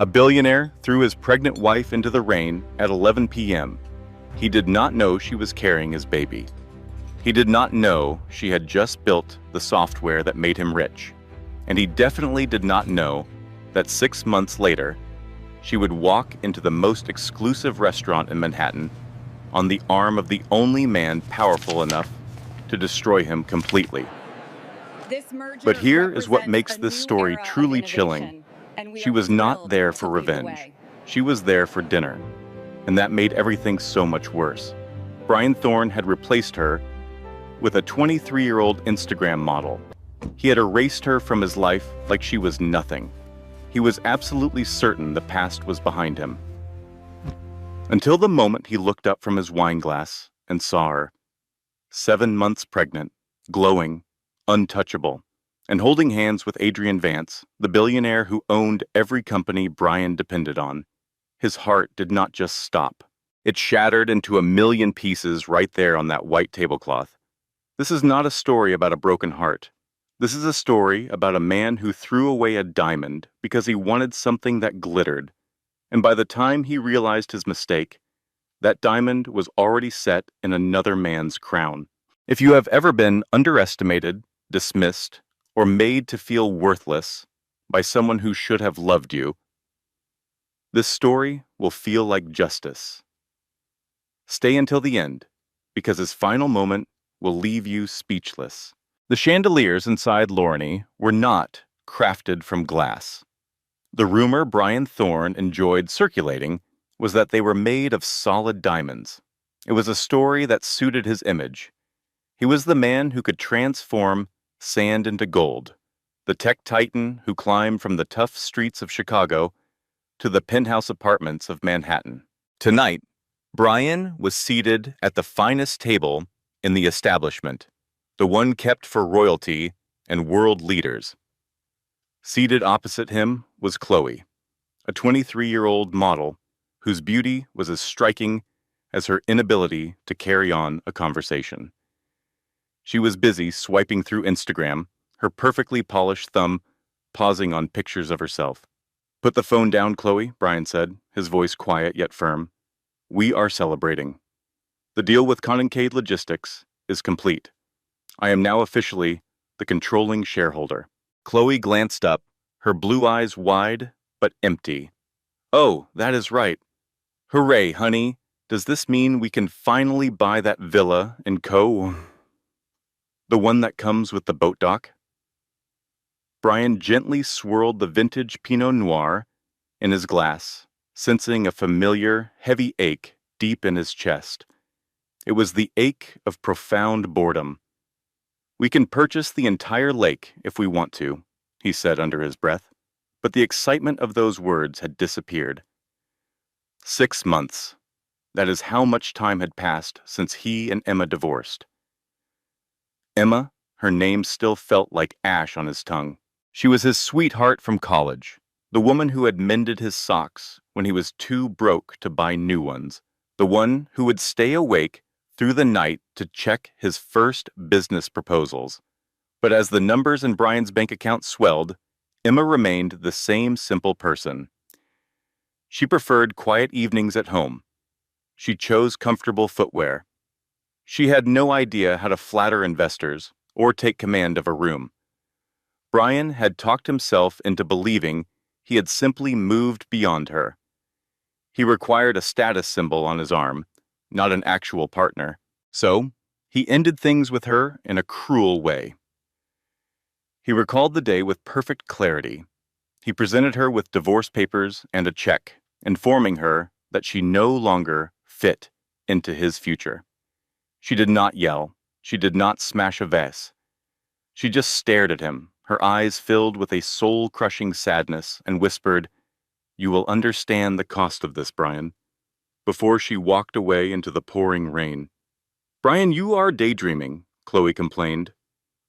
A billionaire threw his pregnant wife into the rain at 11 p.m. He did not know she was carrying his baby. He did not know she had just built the software that made him rich. And he definitely did not know that 6 months later, she would walk into the most exclusive restaurant in Manhattan on the arm of the only man powerful enough to destroy him completely. But here is what makes this story truly chilling. She was not there for revenge. She was there for dinner. And that made everything so much worse. Brian Thorne had replaced her with a 23-year-old Instagram model. He had erased her from his life like she was nothing. He was absolutely certain the past was behind him. Until the moment he looked up from his wine glass and saw her, 7 months pregnant, glowing, untouchable, and holding hands with Adrian Vance, the billionaire who owned every company Brian depended on. His heart did not just stop. It shattered into a million pieces right there on that white tablecloth. This is not a story about a broken heart. This is a story about a man who threw away a diamond because he wanted something that glittered. And by the time he realized his mistake, that diamond was already set in another man's crown. If you have ever been underestimated, dismissed, or made to feel worthless by someone who should have loved you, this story will feel like justice. Stay until the end, because his final moment will leave you speechless. The chandeliers inside Lorne were not crafted from glass. The rumor Brian Thorne enjoyed circulating was that they were made of solid diamonds. It was a story that suited his image. He was the man who could transform sand into gold, the tech titan who climbed from the tough streets of Chicago to the penthouse apartments of Manhattan. Tonight, Brian was seated at the finest table in the establishment, the one kept for royalty and world leaders. Seated opposite him was Chloe, a 23-year-old model whose beauty was as striking as her inability to carry on a conversation. She was busy swiping through Instagram, her perfectly polished thumb pausing on pictures of herself. "Put the phone down, Chloe," Brian said, his voice quiet yet firm. "We are celebrating. The deal with Concade Logistics is complete. I am now officially the controlling shareholder." Chloe glanced up, her blue eyes wide but empty. "Oh, that is right. Hooray, honey. Does this mean we can finally buy that villa in the one that comes with the boat dock?" Brian gently swirled the vintage Pinot Noir in his glass, sensing a familiar, heavy ache deep in his chest. It was the ache of profound boredom. "We can purchase the entire lake if we want to," he said under his breath, but the excitement of those words had disappeared. 6 months. That is how much time had passed since he and Emma divorced. Emma, her name still felt like ash on his tongue. She was his sweetheart from college, the woman who had mended his socks when he was too broke to buy new ones, the one who would stay awake through the night to check his first business proposals. But as the numbers in Brian's bank account swelled, Emma remained the same simple person. She preferred quiet evenings at home. She chose comfortable footwear. She had no idea how to flatter investors or take command of a room. Brian had talked himself into believing he had simply moved beyond her. He required a status symbol on his arm, not an actual partner. So, he ended things with her in a cruel way. He recalled the day with perfect clarity. He presented her with divorce papers and a check, informing her that she no longer fit into his future. She did not yell. She did not smash a vase. She just stared at him, her eyes filled with a soul-crushing sadness, and whispered, "You will understand the cost of this, Brian," before she walked away into the pouring rain. "Brian, you are daydreaming," Chloe complained,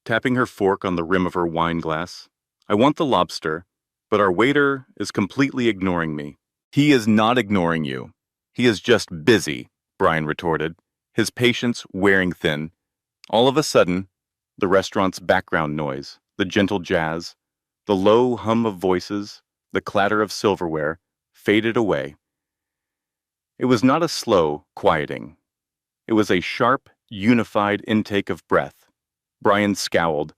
tapping her fork on the rim of her wine glass. "I want the lobster, but our waiter is completely ignoring me." "He is not ignoring you. He is just busy," Brian retorted, his patience wearing thin. All of a sudden, the restaurant's background noise, the gentle jazz, the low hum of voices, The clatter of silverware faded away. It was not a slow quieting. It was a sharp, unified intake of breath. Brian scowled.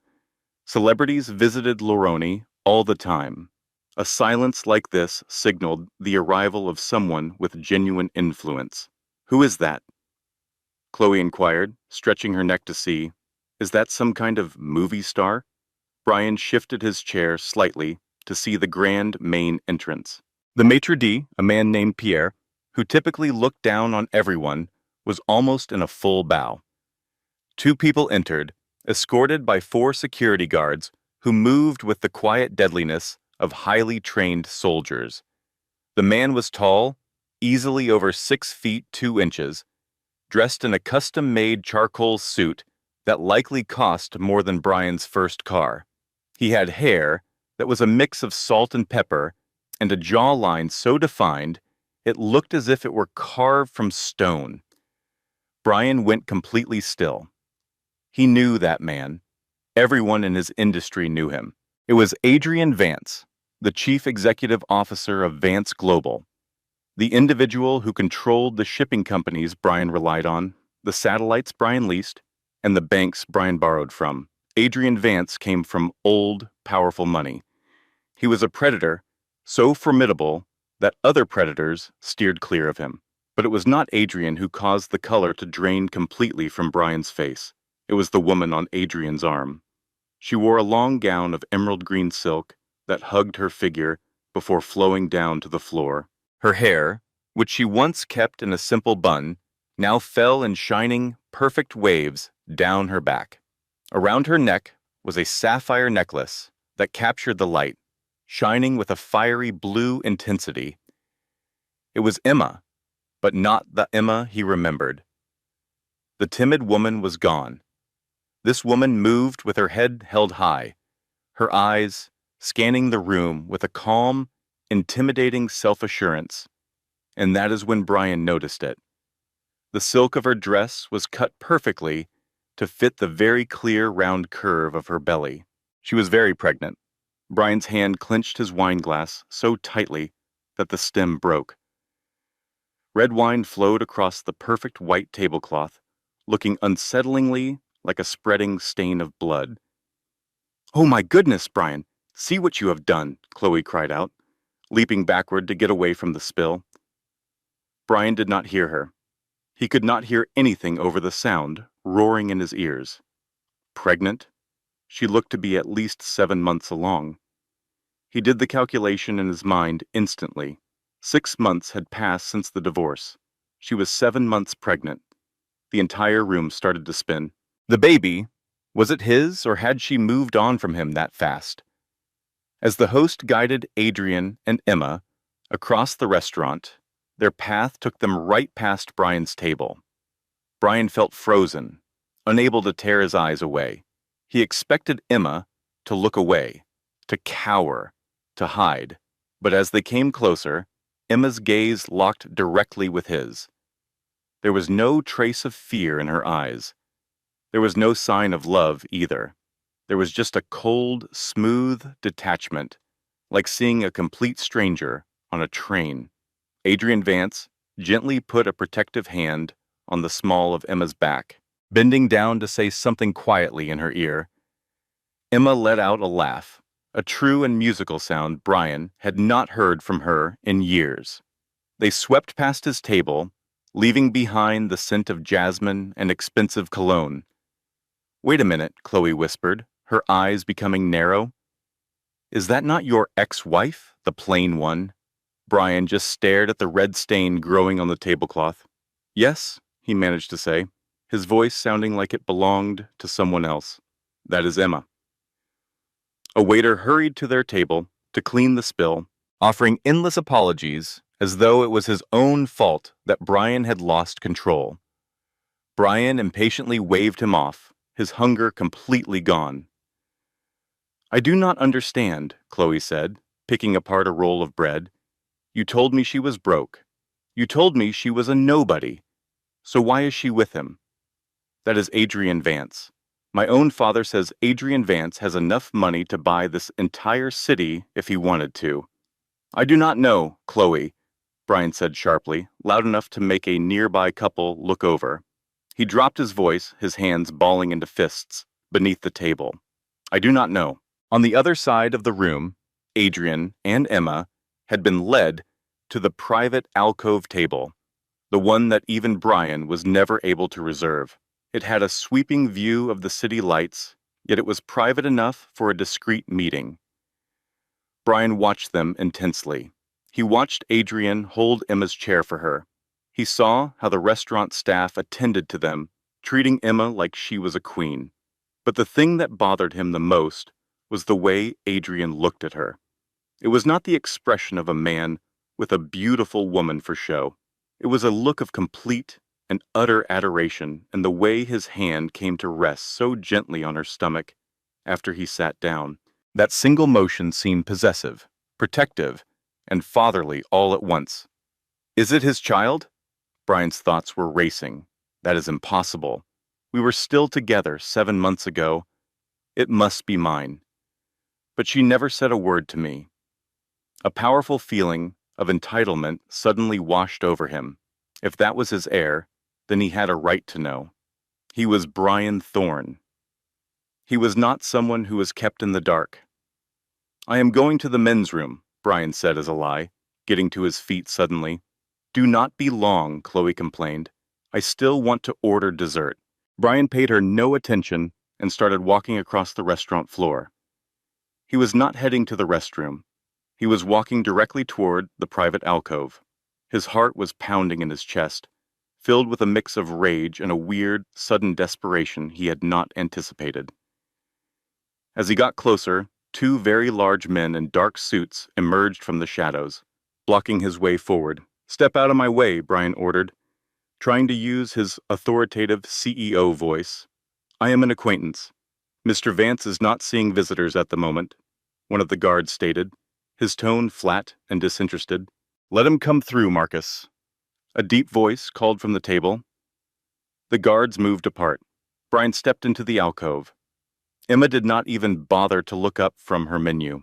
Celebrities visited Loroni all the time. A silence like this signaled the arrival of someone with genuine influence. "Who is that?" Chloe inquired, stretching her neck to see. "Is that some kind of movie star?" Brian shifted his chair slightly to see the grand main entrance. The maitre d', a man named Pierre, who typically looked down on everyone, was almost in a full bow. Two people entered, escorted by four security guards who moved with the quiet deadliness of highly trained soldiers. The man was tall, easily over 6 feet 2 inches, dressed in a custom-made charcoal suit that likely cost more than Brian's first car. He had hair that was a mix of salt and pepper and a jawline so defined it looked as if it were carved from stone. Brian went completely still. He knew that man. Everyone in his industry knew him. It was Adrian Vance, the chief executive officer of Vance Global, the individual who controlled the shipping companies Brian relied on, the satellites Brian leased, and the banks Brian borrowed from. Adrian Vance came from old, powerful money. He was a predator, so formidable that other predators steered clear of him. But it was not Adrian who caused the color to drain completely from Brian's face. It was the woman on Adrian's arm. She wore a long gown of emerald green silk that hugged her figure before flowing down to the floor. Her hair, which she once kept in a simple bun, now fell in shining, perfect waves down her back. Around her neck was a sapphire necklace that captured the light, shining with a fiery blue intensity. It was Emma, but not the Emma he remembered. The timid woman was gone. This woman moved with her head held high, her eyes scanning the room with a calm, intimidating self-assurance. And that is when Brian noticed it. The silk of her dress was cut perfectly to fit the very clear round curve of her belly. She was very pregnant. Brian's hand clenched his wine glass so tightly that the stem broke. Red wine flowed across the perfect white tablecloth, looking unsettlingly like a spreading stain of blood. "Oh my goodness, Brian! See what you have done!" Chloe cried out, leaping backward to get away from the spill. Brian did not hear her. He could not hear anything over the sound roaring in his ears. Pregnant? She looked to be at least 7 months along. He did the calculation in his mind instantly. 6 months had passed since the divorce. She was 7 months pregnant. The entire room started to spin. The baby, was it his, or had she moved on from him that fast? As the host guided Adrian and Emma across the restaurant, their path took them right past Brian's table. Brian felt frozen, unable to tear his eyes away. He expected Emma to look away, to cower, to hide. But as they came closer, Emma's gaze locked directly with his. There was no trace of fear in her eyes. There was no sign of love either. There was just a cold, smooth detachment, like seeing a complete stranger on a train. Adrian Vance gently put a protective hand on the small of Emma's back, bending down to say something quietly in her ear. Emma let out a laugh, a true and musical sound Brian had not heard from her in years. They swept past his table, leaving behind the scent of jasmine and expensive cologne. "Wait a minute," Chloe whispered, her eyes becoming narrow. "Is that not your ex-wife, the plain one?" Brian just stared at the red stain growing on the tablecloth. "Yes," he managed to say, his voice sounding like it belonged to someone else. "That is Emma." A waiter hurried to their table to clean the spill, offering endless apologies as though it was his own fault that Brian had lost control. Brian impatiently waved him off, his hunger completely gone. "I do not understand," Chloe said, picking apart a roll of bread. "You told me she was broke. You told me she was a nobody. So why is she with him?" "That is Adrian Vance. My own father says Adrian Vance has enough money to buy this entire city if he wanted to." I do not know, Chloe, Brian said sharply, loud enough to make a nearby couple look over. He dropped his voice, his hands balling into fists, beneath the table. I do not know. On the other side of the room, Adrian and Emma had been led to the private alcove table, the one that even Brian was never able to reserve. It had a sweeping view of the city lights, yet it was private enough for a discreet meeting. Brian watched them intensely. He watched Adrian hold Emma's chair for her. He saw how the restaurant staff attended to them, treating Emma like she was a queen. But the thing that bothered him the most was the way Adrian looked at her. It was not the expression of a man with a beautiful woman for show. It was a look of complete and utter adoration, and the way his hand came to rest so gently on her stomach after he sat down. That single motion seemed possessive, protective, and fatherly all at once. Is it his child? Brian's thoughts were racing. That is impossible. We were still together 7 months ago. It must be mine. But she never said a word to me. A powerful feeling of entitlement suddenly washed over him. If that was his heir, then he had a right to know. He was Brian Thorne. He was not someone who was kept in the dark. I am going to the men's room, Brian said as a lie, getting to his feet suddenly. Do not be long, Chloe complained. I still want to order dessert. Brian paid her no attention and started walking across the restaurant floor. He was not heading to the restroom. He was walking directly toward the private alcove. His heart was pounding in his chest, filled with a mix of rage and a weird, sudden desperation he had not anticipated. As he got closer, 2 very large men in dark suits emerged from the shadows, blocking his way forward. Step out of my way, Brian ordered, trying to use his authoritative CEO voice. I am an acquaintance. Mr. Vance is not seeing visitors at the moment, one of the guards stated, his tone flat and disinterested. Let him come through, Marcus. A deep voice called from the table. The guards moved apart. Brian stepped into the alcove. Emma did not even bother to look up from her menu.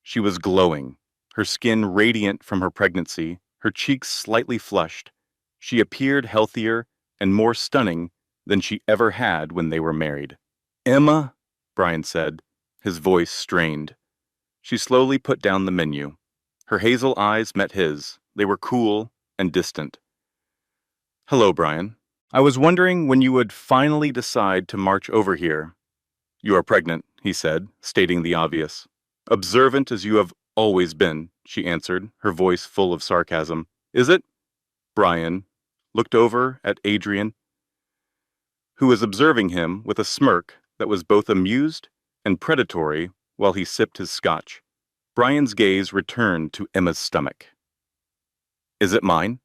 She was glowing, her skin radiant from her pregnancy, her cheeks slightly flushed. She appeared healthier and more stunning than she ever had when they were married. Emma, Brian said, his voice strained. She slowly put down the menu. Her hazel eyes met his. They were cool and distant. Hello, Brian. I was wondering when you would finally decide to march over here. You are pregnant, he said, stating the obvious. Observant as you have always been, she answered, her voice full of sarcasm. Is it? Brian looked over at Adrian, who was observing him with a smirk that was both amused and predatory while he sipped his scotch. Brian's gaze returned to Emma's stomach. Is it mine?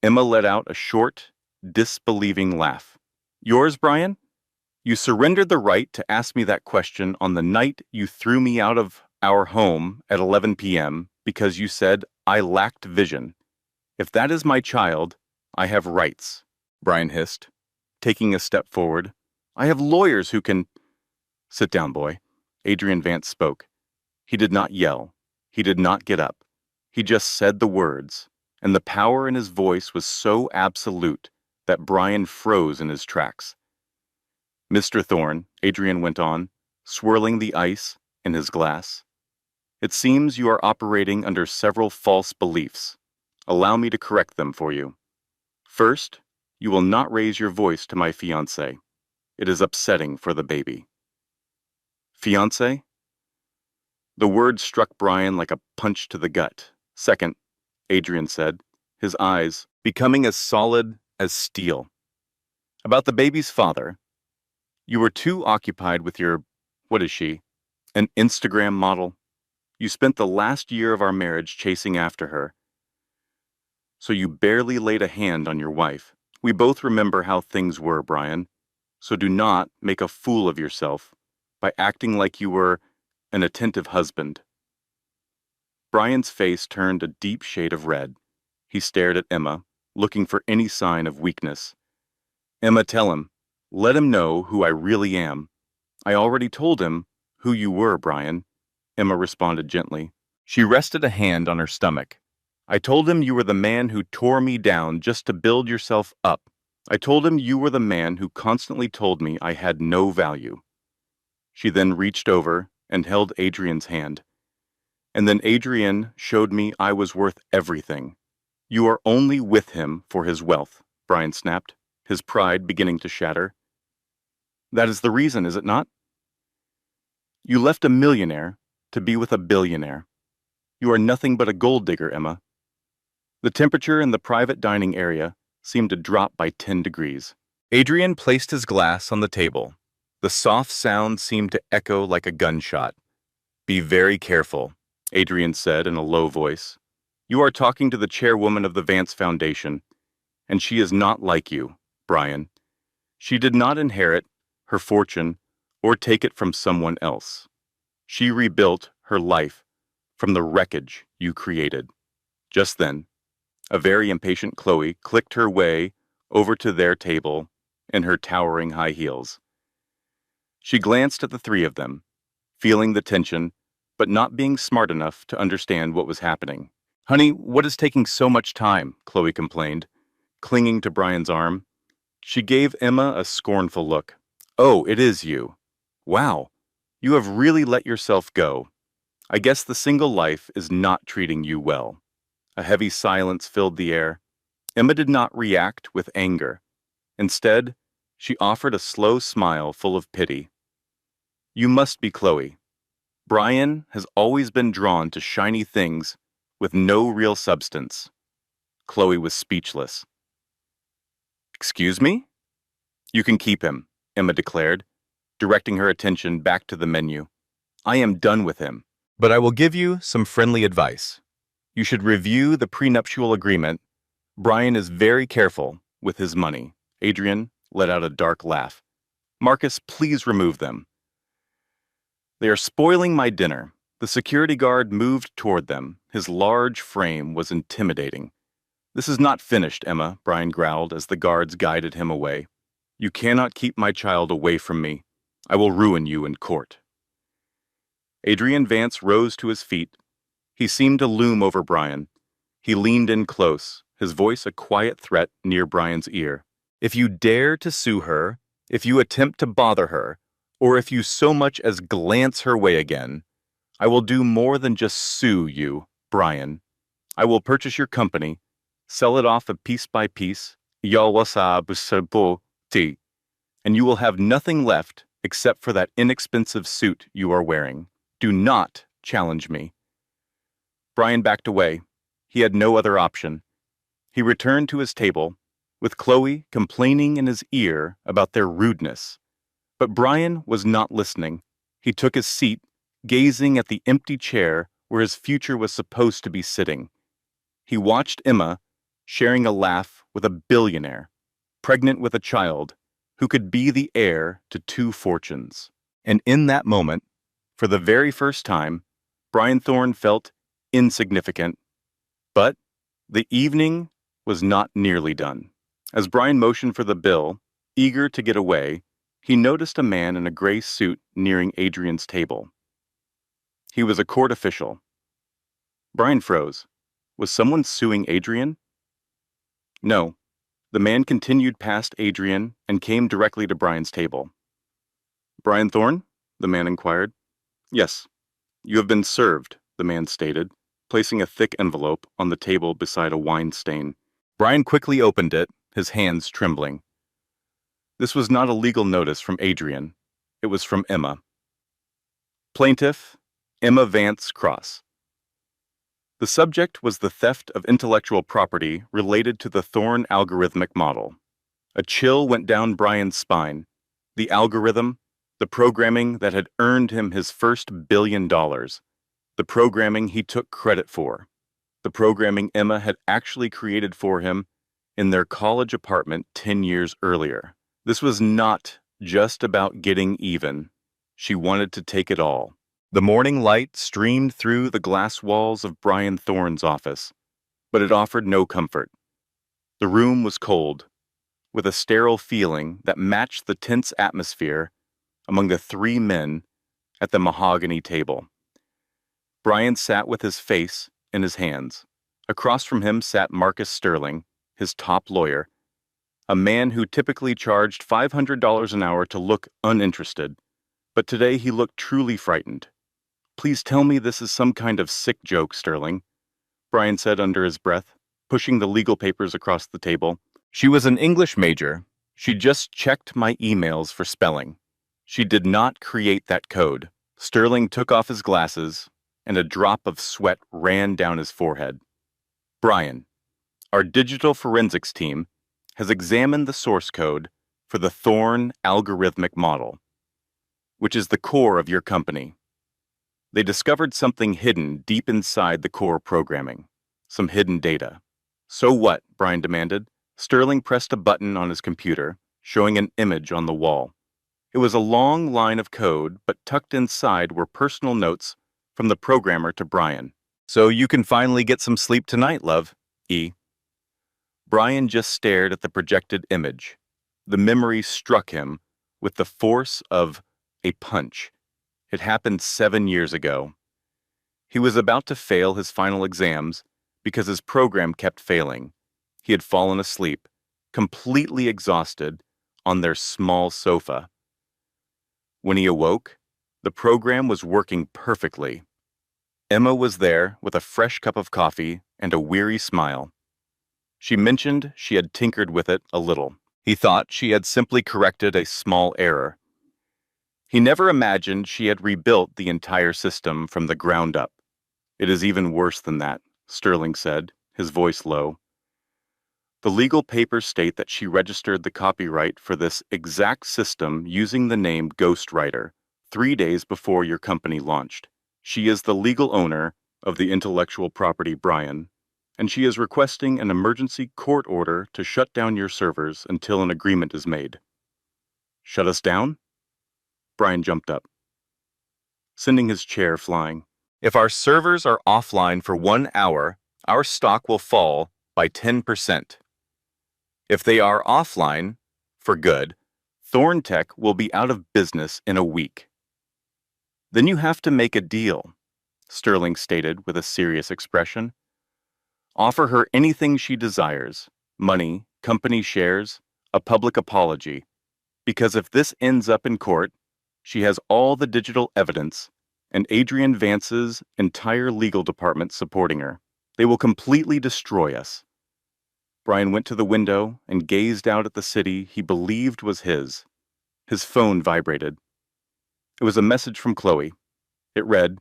Emma let out a short, disbelieving laugh. Yours, Brian? You surrendered the right to ask me that question on the night you threw me out of our home at 11 p.m. because you said I lacked vision. If that is my child, I have rights, Brian hissed, taking a step forward. I have lawyers who can... Sit down, boy. Adrian Vance spoke. He did not yell. He did not get up. He just said the words, and the power in his voice was so absolute that Brian froze in his tracks. Mr. Thorne, Adrian went on, swirling the ice in his glass. It seems you are operating under several false beliefs. Allow me to correct them for you. First, you will not raise your voice to my fiancé. It is upsetting for the baby. Fiancé? The word struck Brian like a punch to the gut. Second, Adrian said, his eyes becoming as solid as steel. About the baby's father, you were too occupied with your, what is she, an Instagram model? You spent the last year of our marriage chasing after her, so you barely laid a hand on your wife. We both remember how things were, Brian, so do not make a fool of yourself by acting like you were an attentive husband. Brian's face turned a deep shade of red. He stared at Emma, looking for any sign of weakness. Emma, tell him. Let him know who I really am. I already told him who you were, Brian, Emma responded gently. She rested a hand on her stomach. I told him you were the man who tore me down just to build yourself up. I told him you were the man who constantly told me I had no value. She then reached over and held Adrian's hand. And then Adrian showed me I was worth everything. You are only with him for his wealth, Brian snapped, his pride beginning to shatter. That is the reason, is it not? You left a millionaire to be with a billionaire. You are nothing but a gold digger, Emma. The temperature in the private dining area seemed to drop by 10 degrees. Adrian placed his glass on the table. The soft sound seemed to echo like a gunshot. Be very careful, Adrian said in a low voice. You are talking to the chairwoman of the Vance Foundation, and she is not like you, Brian. She did not inherit her fortune or take it from someone else. She rebuilt her life from the wreckage you created. Just then, a very impatient Chloe clicked her way over to their table in her towering high heels. She glanced at the three of them, feeling the tension, but not being smart enough to understand what was happening. Honey, what is taking so much time? Chloe complained, clinging to Brian's arm. She gave Emma a scornful look. Oh, it is you. Wow, you have really let yourself go. I guess the single life is not treating you well. A heavy silence filled the air. Emma did not react with anger. Instead, she offered a slow smile full of pity. You must be Chloe. Brian has always been drawn to shiny things with no real substance. Chloe was speechless. Excuse me? You can keep him, Emma declared, directing her attention back to the menu. I am done with him, but I will give you some friendly advice. You should review the prenuptial agreement. Brian is very careful with his money. Adrian let out a dark laugh. Marcus, please remove them. They are spoiling my dinner. The security guard moved toward them. His large frame was intimidating. This is not finished, Emma, Brian growled as the guards guided him away. You cannot keep my child away from me. I will ruin you in court. Adrian Vance rose to his feet. He seemed to loom over Brian. He leaned in close, his voice a quiet threat near Brian's ear. If you dare to sue her, if you attempt to bother her, or if you so much as glance her way again, I will do more than just sue you, Brian. I will purchase your company, sell it off a piece by piece, and you will have nothing left except for that inexpensive suit you are wearing. Do not challenge me. Brian backed away. He had no other option. He returned to his table, with Chloe complaining in his ear about their rudeness. But Brian was not listening. He took his seat, gazing at the empty chair where his future was supposed to be sitting. He watched Emma sharing a laugh with a billionaire, pregnant with a child, who could be the heir to 2 fortunes. And in that moment, for the very first time, Brian Thorne felt insignificant. But the evening was not nearly done. As Brian motioned for the bill, eager to get away, he noticed a man in a gray suit nearing Adrian's table. He was a court official. Brian froze. Was someone suing Adrian? No. The man continued past Adrian and came directly to Brian's table. Brian Thorne? The man inquired. Yes. You have been served, the man stated, placing a thick envelope on the table beside a wine stain. Brian quickly opened it, his hands trembling. This was not a legal notice from Adrian. It was from Emma. Plaintiff, Emma Vance Cross. The subject was the theft of intellectual property related to the Thorne algorithmic model. A chill went down Brian's spine. The algorithm, the programming that had earned him his first $1 billion. The programming he took credit for. The programming Emma had actually created for him in their college apartment 10 years earlier. This was not just about getting even. She wanted to take it all. The morning light streamed through the glass walls of Brian Thorne's office, but it offered no comfort. The room was cold, with a sterile feeling that matched the tense atmosphere among the 3 men at the mahogany table. Brian sat with his face in his hands. Across from him sat Marcus Sterling, his top lawyer, a man who typically charged $500 an hour to look uninterested, but today he looked truly frightened. "Please tell me this is some kind of sick joke, Sterling," Brian said under his breath, pushing the legal papers across the table. She was an English major. She just checked my emails for spelling. She did not create that code. Sterling took off his glasses, and a drop of sweat ran down his forehead. "Brian, our digital forensics team has examined the source code for the Thorne algorithmic model, which is the core of your company. They discovered something hidden deep inside the core programming, some hidden data." "So what?" Brian demanded. Sterling pressed a button on his computer, showing an image on the wall. It was a long line of code, but tucked inside were personal notes from the programmer to Brian. "So you can finally get some sleep tonight, love, E." Brian just stared at the projected image. The memory struck him with the force of a punch. It happened 7 years ago. He was about to fail his final exams because his program kept failing. He had fallen asleep, completely exhausted, on their small sofa. When he awoke, the program was working perfectly. Emma was there with a fresh cup of coffee and a weary smile. She mentioned she had tinkered with it a little. He thought she had simply corrected a small error. He never imagined she had rebuilt the entire system from the ground up. "It is even worse than that," Sterling said, his voice low. "The legal papers state that she registered the copyright for this exact system using the name Ghostwriter 3 days before your company launched. She is the legal owner of the intellectual property, Brian, and she is requesting an emergency court order to shut down your servers until an agreement is made." "Shut us down?" Brian jumped up, sending his chair flying. "If our servers are offline for 1 hour, our stock will fall by 10%. If they are offline for good, Thorn Tech will be out of business in a week." "Then you have to make a deal," Sterling stated with a serious expression. "Offer her anything she desires: money, company shares, a public apology. Because if this ends up in court, she has all the digital evidence and Adrian Vance's entire legal department supporting her. They will completely destroy us." Brian went to the window and gazed out at the city he believed was his. His phone vibrated. It was a message from Chloe. It read,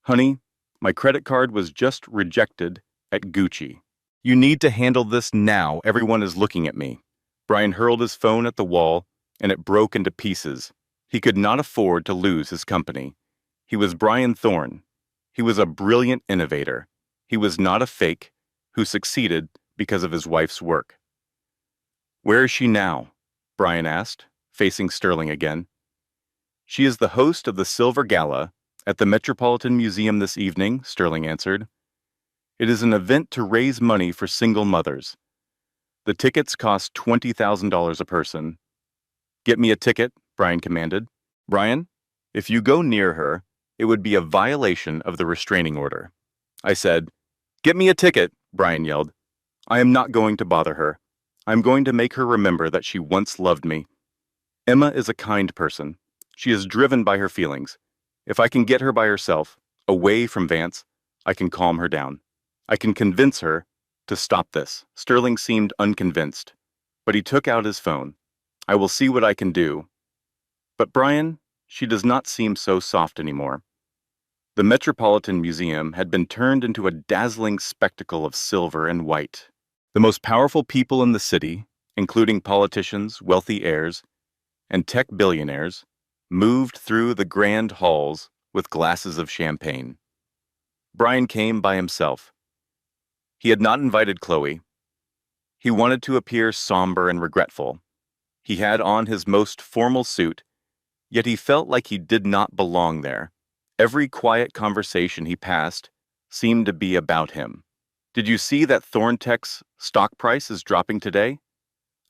"Honey, my credit card was just rejected at Gucci. You need to handle this now. Everyone is looking at me." Brian hurled his phone at the wall, and it broke into pieces. He could not afford to lose his company. He was Brian Thorne. He was a brilliant innovator. He was not a fake who succeeded because of his wife's work. "Where is she now?" Brian asked, facing Sterling again. "She is the host of the Silver Gala at the Metropolitan Museum this evening," Sterling answered. "It is an event to raise money for single mothers. The tickets cost $20,000 a person." "Get me a ticket," Brian commanded. "Brian, if you go near her, it would be a violation of the restraining order." I said, "Get me a ticket," Brian yelled. "I am not going to bother her. I'm going to make her remember that she once loved me. Emma is a kind person. She is driven by her feelings. If I can get her by herself, away from Vance, I can calm her down. I can convince her to stop this." Sterling seemed unconvinced, but he took out his phone. "I will see what I can do. But Brian, she does not seem so soft anymore." The Metropolitan Museum had been turned into a dazzling spectacle of silver and white. The most powerful people in the city, including politicians, wealthy heirs, and tech billionaires, moved through the grand halls with glasses of champagne. Brian came by himself. He had not invited Chloe. He wanted to appear somber and regretful. He had on his most formal suit, yet he felt like he did not belong there. Every quiet conversation he passed seemed to be about him. "Did you see that Thorntech's stock price is dropping today?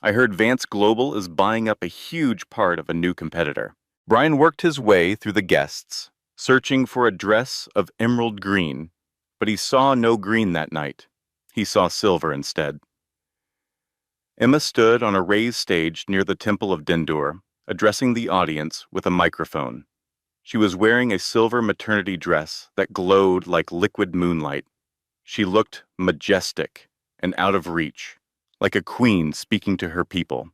I heard Vance Global is buying up a huge part of a new competitor." Brian worked his way through the guests, searching for a dress of emerald green, but he saw no green that night. He saw silver instead. Emma stood on a raised stage near the Temple of Dendur, addressing the audience with a microphone. She was wearing a silver maternity dress that glowed like liquid moonlight. She looked majestic and out of reach, like a queen speaking to her people.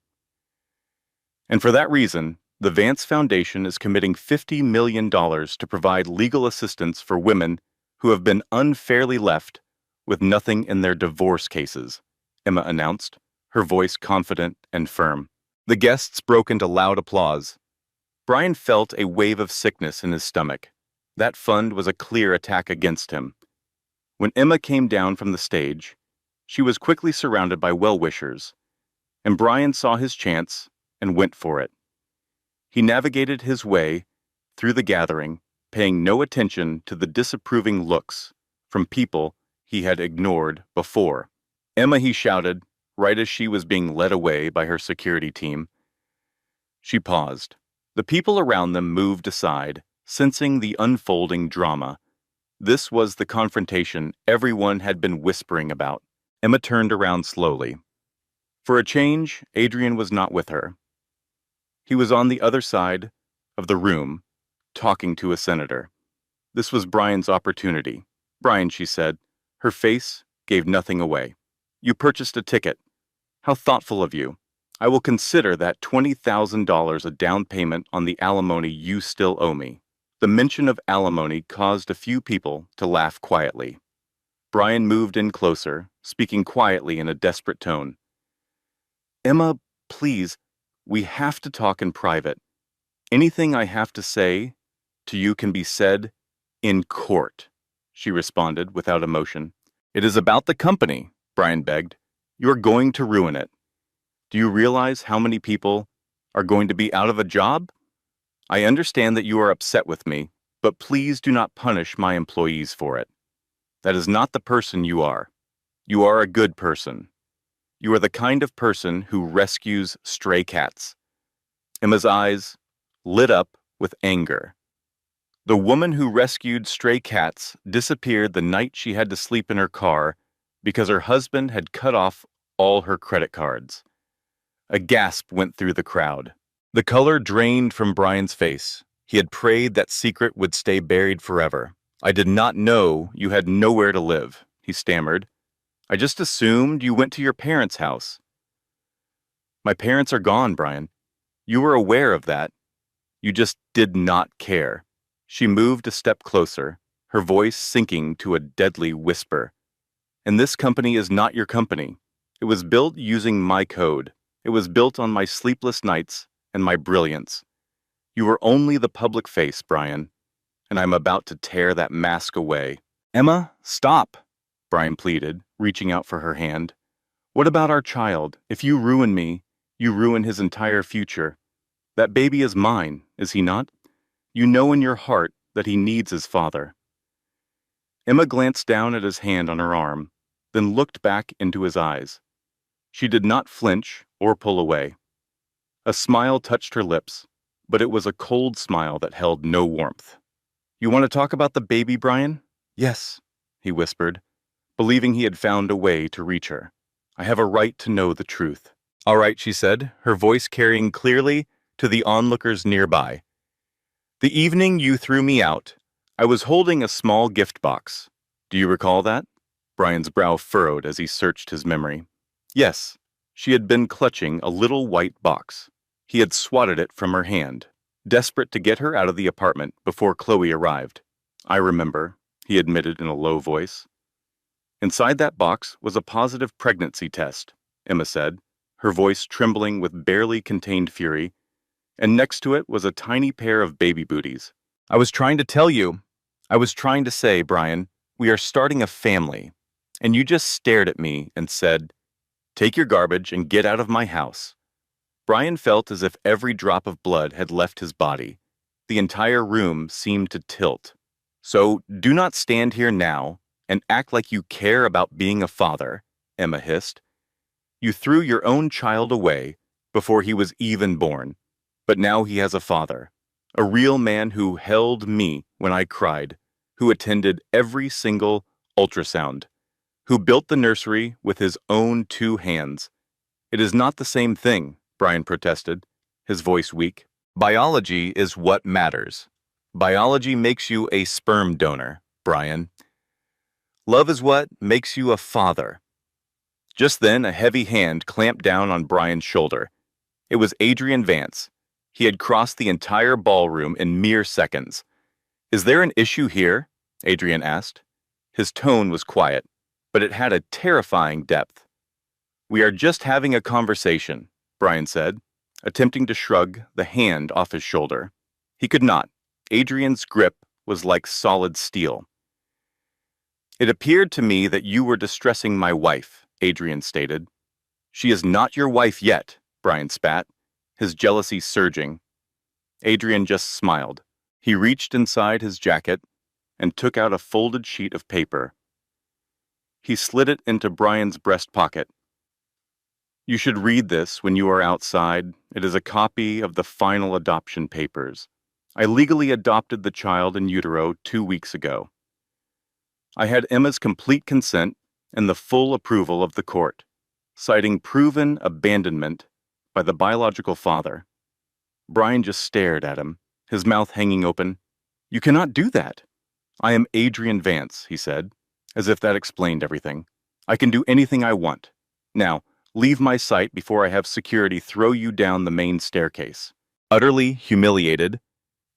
And for that reason, the Vance Foundation is committing $50 million to provide legal assistance for women who have been unfairly left with nothing in their divorce cases, Emma announced, her voice confident and firm. The guests broke into loud applause. Brian felt a wave of sickness in his stomach. That fund was a clear attack against him. When Emma came down from the stage, she was quickly surrounded by well-wishers, and Brian saw his chance and went for it. He navigated his way through the gathering, paying no attention to the disapproving looks from people he had ignored before. "Emma," he shouted, right as she was being led away by her security team. She paused. The people around them moved aside, sensing the unfolding drama. This was the confrontation everyone had been whispering about. Emma turned around slowly. For a change, Adrian was not with her. He was on the other side of the room, talking to a senator. This was Brian's opportunity. "Brian," she said, her face gave nothing away. "You purchased a ticket. How thoughtful of you. I will consider that $20,000 a down payment on the alimony you still owe me." The mention of alimony caused a few people to laugh quietly. Brian moved in closer, speaking quietly in a desperate tone. "Emma, please, we have to talk in private. Anything I have to say to you can be said in court," she responded without emotion. "It is about the company," Brian begged. "You are going to ruin it. Do you realize how many people are going to be out of a job? I understand that you are upset with me, but please do not punish my employees for it. That is not the person you are. You are a good person. You are the kind of person who rescues stray cats." Emma's eyes lit up with anger. The woman who rescued stray cats disappeared the night she had to sleep in her car because her husband had cut off all her credit cards. A gasp went through the crowd. The color drained from Brian's face. He had prayed that secret would stay buried forever. "I did not know you had nowhere to live," he stammered. "I just assumed you went to your parents' house." "My parents are gone, Brian. You were aware of that. You just did not care." She moved a step closer, her voice sinking to a deadly whisper. "And this company is not your company. It was built using my code. It was built on my sleepless nights and my brilliance. You were only the public face, Brian, and I'm about to tear that mask away." "Emma, stop," Brian pleaded, reaching out for her hand. "What about our child? If you ruin me, you ruin his entire future. That baby is mine, is he not? You know in your heart that he needs his father." Emma glanced down at his hand on her arm, then looked back into his eyes. She did not flinch or pull away. A smile touched her lips, but it was a cold smile that held no warmth. "You want to talk about the baby, Brian?" "Yes," he whispered, believing he had found a way to reach her. "I have a right to know the truth." "All right," she said, her voice carrying clearly to the onlookers nearby. "The evening you threw me out, I was holding a small gift box. Do you recall that?" Brian's brow furrowed as he searched his memory. Yes, she had been clutching a little white box. He had swatted it from her hand, desperate to get her out of the apartment before Chloe arrived. "I remember," he admitted in a low voice. Inside that box was a positive pregnancy test, Emma said, her voice trembling with barely contained fury, and next to it was a tiny pair of baby booties. I was trying to say, Brian, we are starting a family, and you just stared at me and said, 'Take your garbage and get out of my house.'" Brian felt as if every drop of blood had left his body. The entire room seemed to tilt. "So do not stand here now and act like you care about being a father," Emma hissed. "You threw your own child away before he was even born, but now he has a father. A real man who held me when I cried, who attended every single ultrasound, who built the nursery with his own 2 hands. It is not the same thing, Brian protested, his voice weak. Biology is what matters. Biology makes you a sperm donor, Brian. Love is what makes you a father. Just then, a heavy hand clamped down on Brian's shoulder. It was Adrian Vance. He had crossed the entire ballroom in mere seconds. "Is there an issue here?" Adrian asked. His tone was quiet, but it had a terrifying depth. "We are just having a conversation," Brian said, attempting to shrug the hand off his shoulder. He could not. Adrian's grip was like solid steel. "It appeared to me that you were distressing my wife," Adrian stated. "She is not your wife yet," Brian spat, his jealousy surging. Adrian just smiled. He reached inside his jacket and took out a folded sheet of paper. He slid it into Brian's breast pocket. "You should read this when you are outside. It is a copy of the final adoption papers. I legally adopted the child in utero 2 weeks ago. I had Emma's complete consent and the full approval of the court, citing proven abandonment by the biological father." Brian just stared at him, his mouth hanging open. "You cannot do that." "I am Adrian Vance," he said, as if that explained everything. "I can do anything I want. Now, leave my sight before I have security throw you down the main staircase." Utterly humiliated,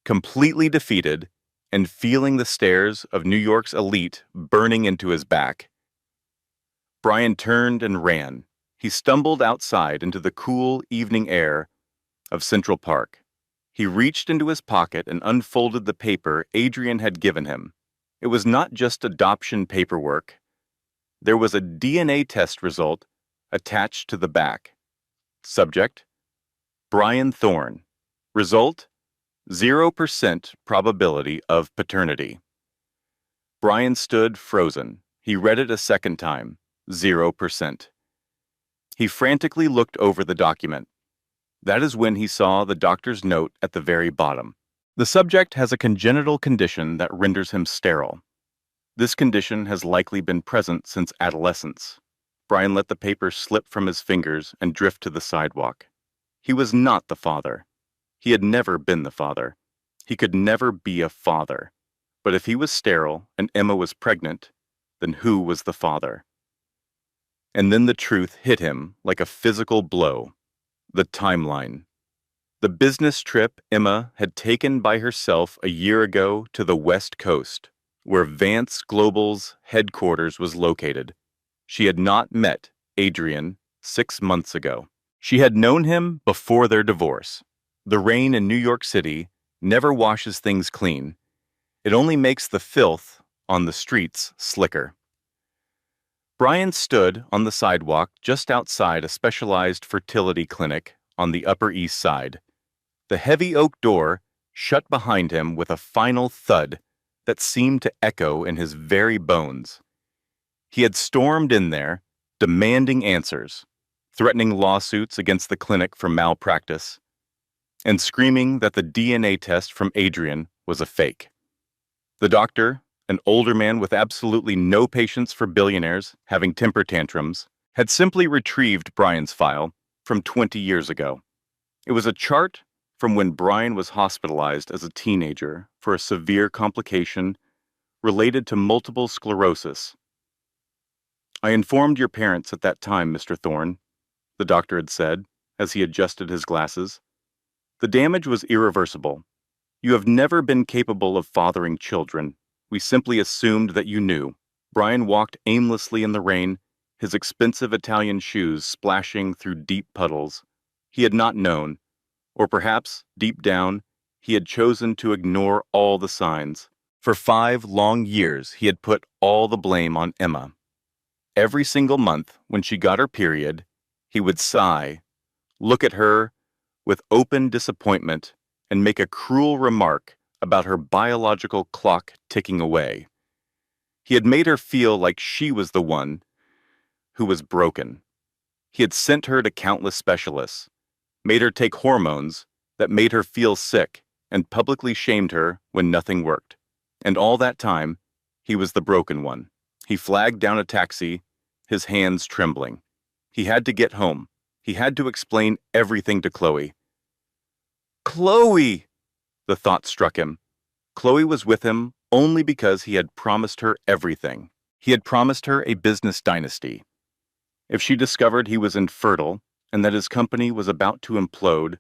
completely defeated, and feeling the stares of New York's elite burning into his back, Brian turned and ran. He stumbled outside into the cool evening air of Central Park. He reached into his pocket and unfolded the paper Adrian had given him. It was not just adoption paperwork. There was a DNA test result attached to the back. Subject: Brian Thorne. Result: 0% probability of paternity. Brian stood frozen. He read it a second time. 0%. He frantically looked over the document. That is when he saw the doctor's note at the very bottom. The subject has a congenital condition that renders him sterile. This condition has likely been present since adolescence. Brian let the paper slip from his fingers and drift to the sidewalk. He was not the father. He had never been the father. He could never be a father. But if he was sterile and Emma was pregnant, then who was the father? And then the truth hit him like a physical blow. The timeline. The business trip Emma had taken by herself a year ago to the West Coast, where Vance Global's headquarters was located. She had not met Adrian 6 months ago. She had known him before their divorce. The rain in New York City never washes things clean. It only makes the filth on the streets slicker. Brian stood on the sidewalk just outside a specialized fertility clinic on the Upper East Side. The heavy oak door shut behind him with a final thud that seemed to echo in his very bones. He had stormed in there, demanding answers, threatening lawsuits against the clinic for malpractice, and screaming that the DNA test from Adrian was a fake. The doctor, an older man with absolutely no patience for billionaires having temper tantrums, had simply retrieved Brian's file from 20 years ago. It was a chart from when Brian was hospitalized as a teenager for a severe complication related to multiple sclerosis. "I informed your parents at that time, Mr. Thorne," the doctor had said as he adjusted his glasses. "The damage was irreversible. You have never been capable of fathering children. We simply assumed that you knew." Brian walked aimlessly in the rain, his expensive Italian shoes splashing through deep puddles. He had not known, or perhaps, deep down, he had chosen to ignore all the signs. For 5 long years, he had put all the blame on Emma. Every single month, when she got her period, he would sigh, look at her with open disappointment, and make a cruel remark about her biological clock ticking away. He had made her feel like she was the one who was broken. He had sent her to countless specialists, made her take hormones that made her feel sick, and publicly shamed her when nothing worked. And all that time, he was the broken one. He flagged down a taxi, his hands trembling. He had to get home. He had to explain everything to Chloe. Chloe! The thought struck him. Chloe was with him only because he had promised her everything. He had promised her a business dynasty. If she discovered he was infertile and that his company was about to implode,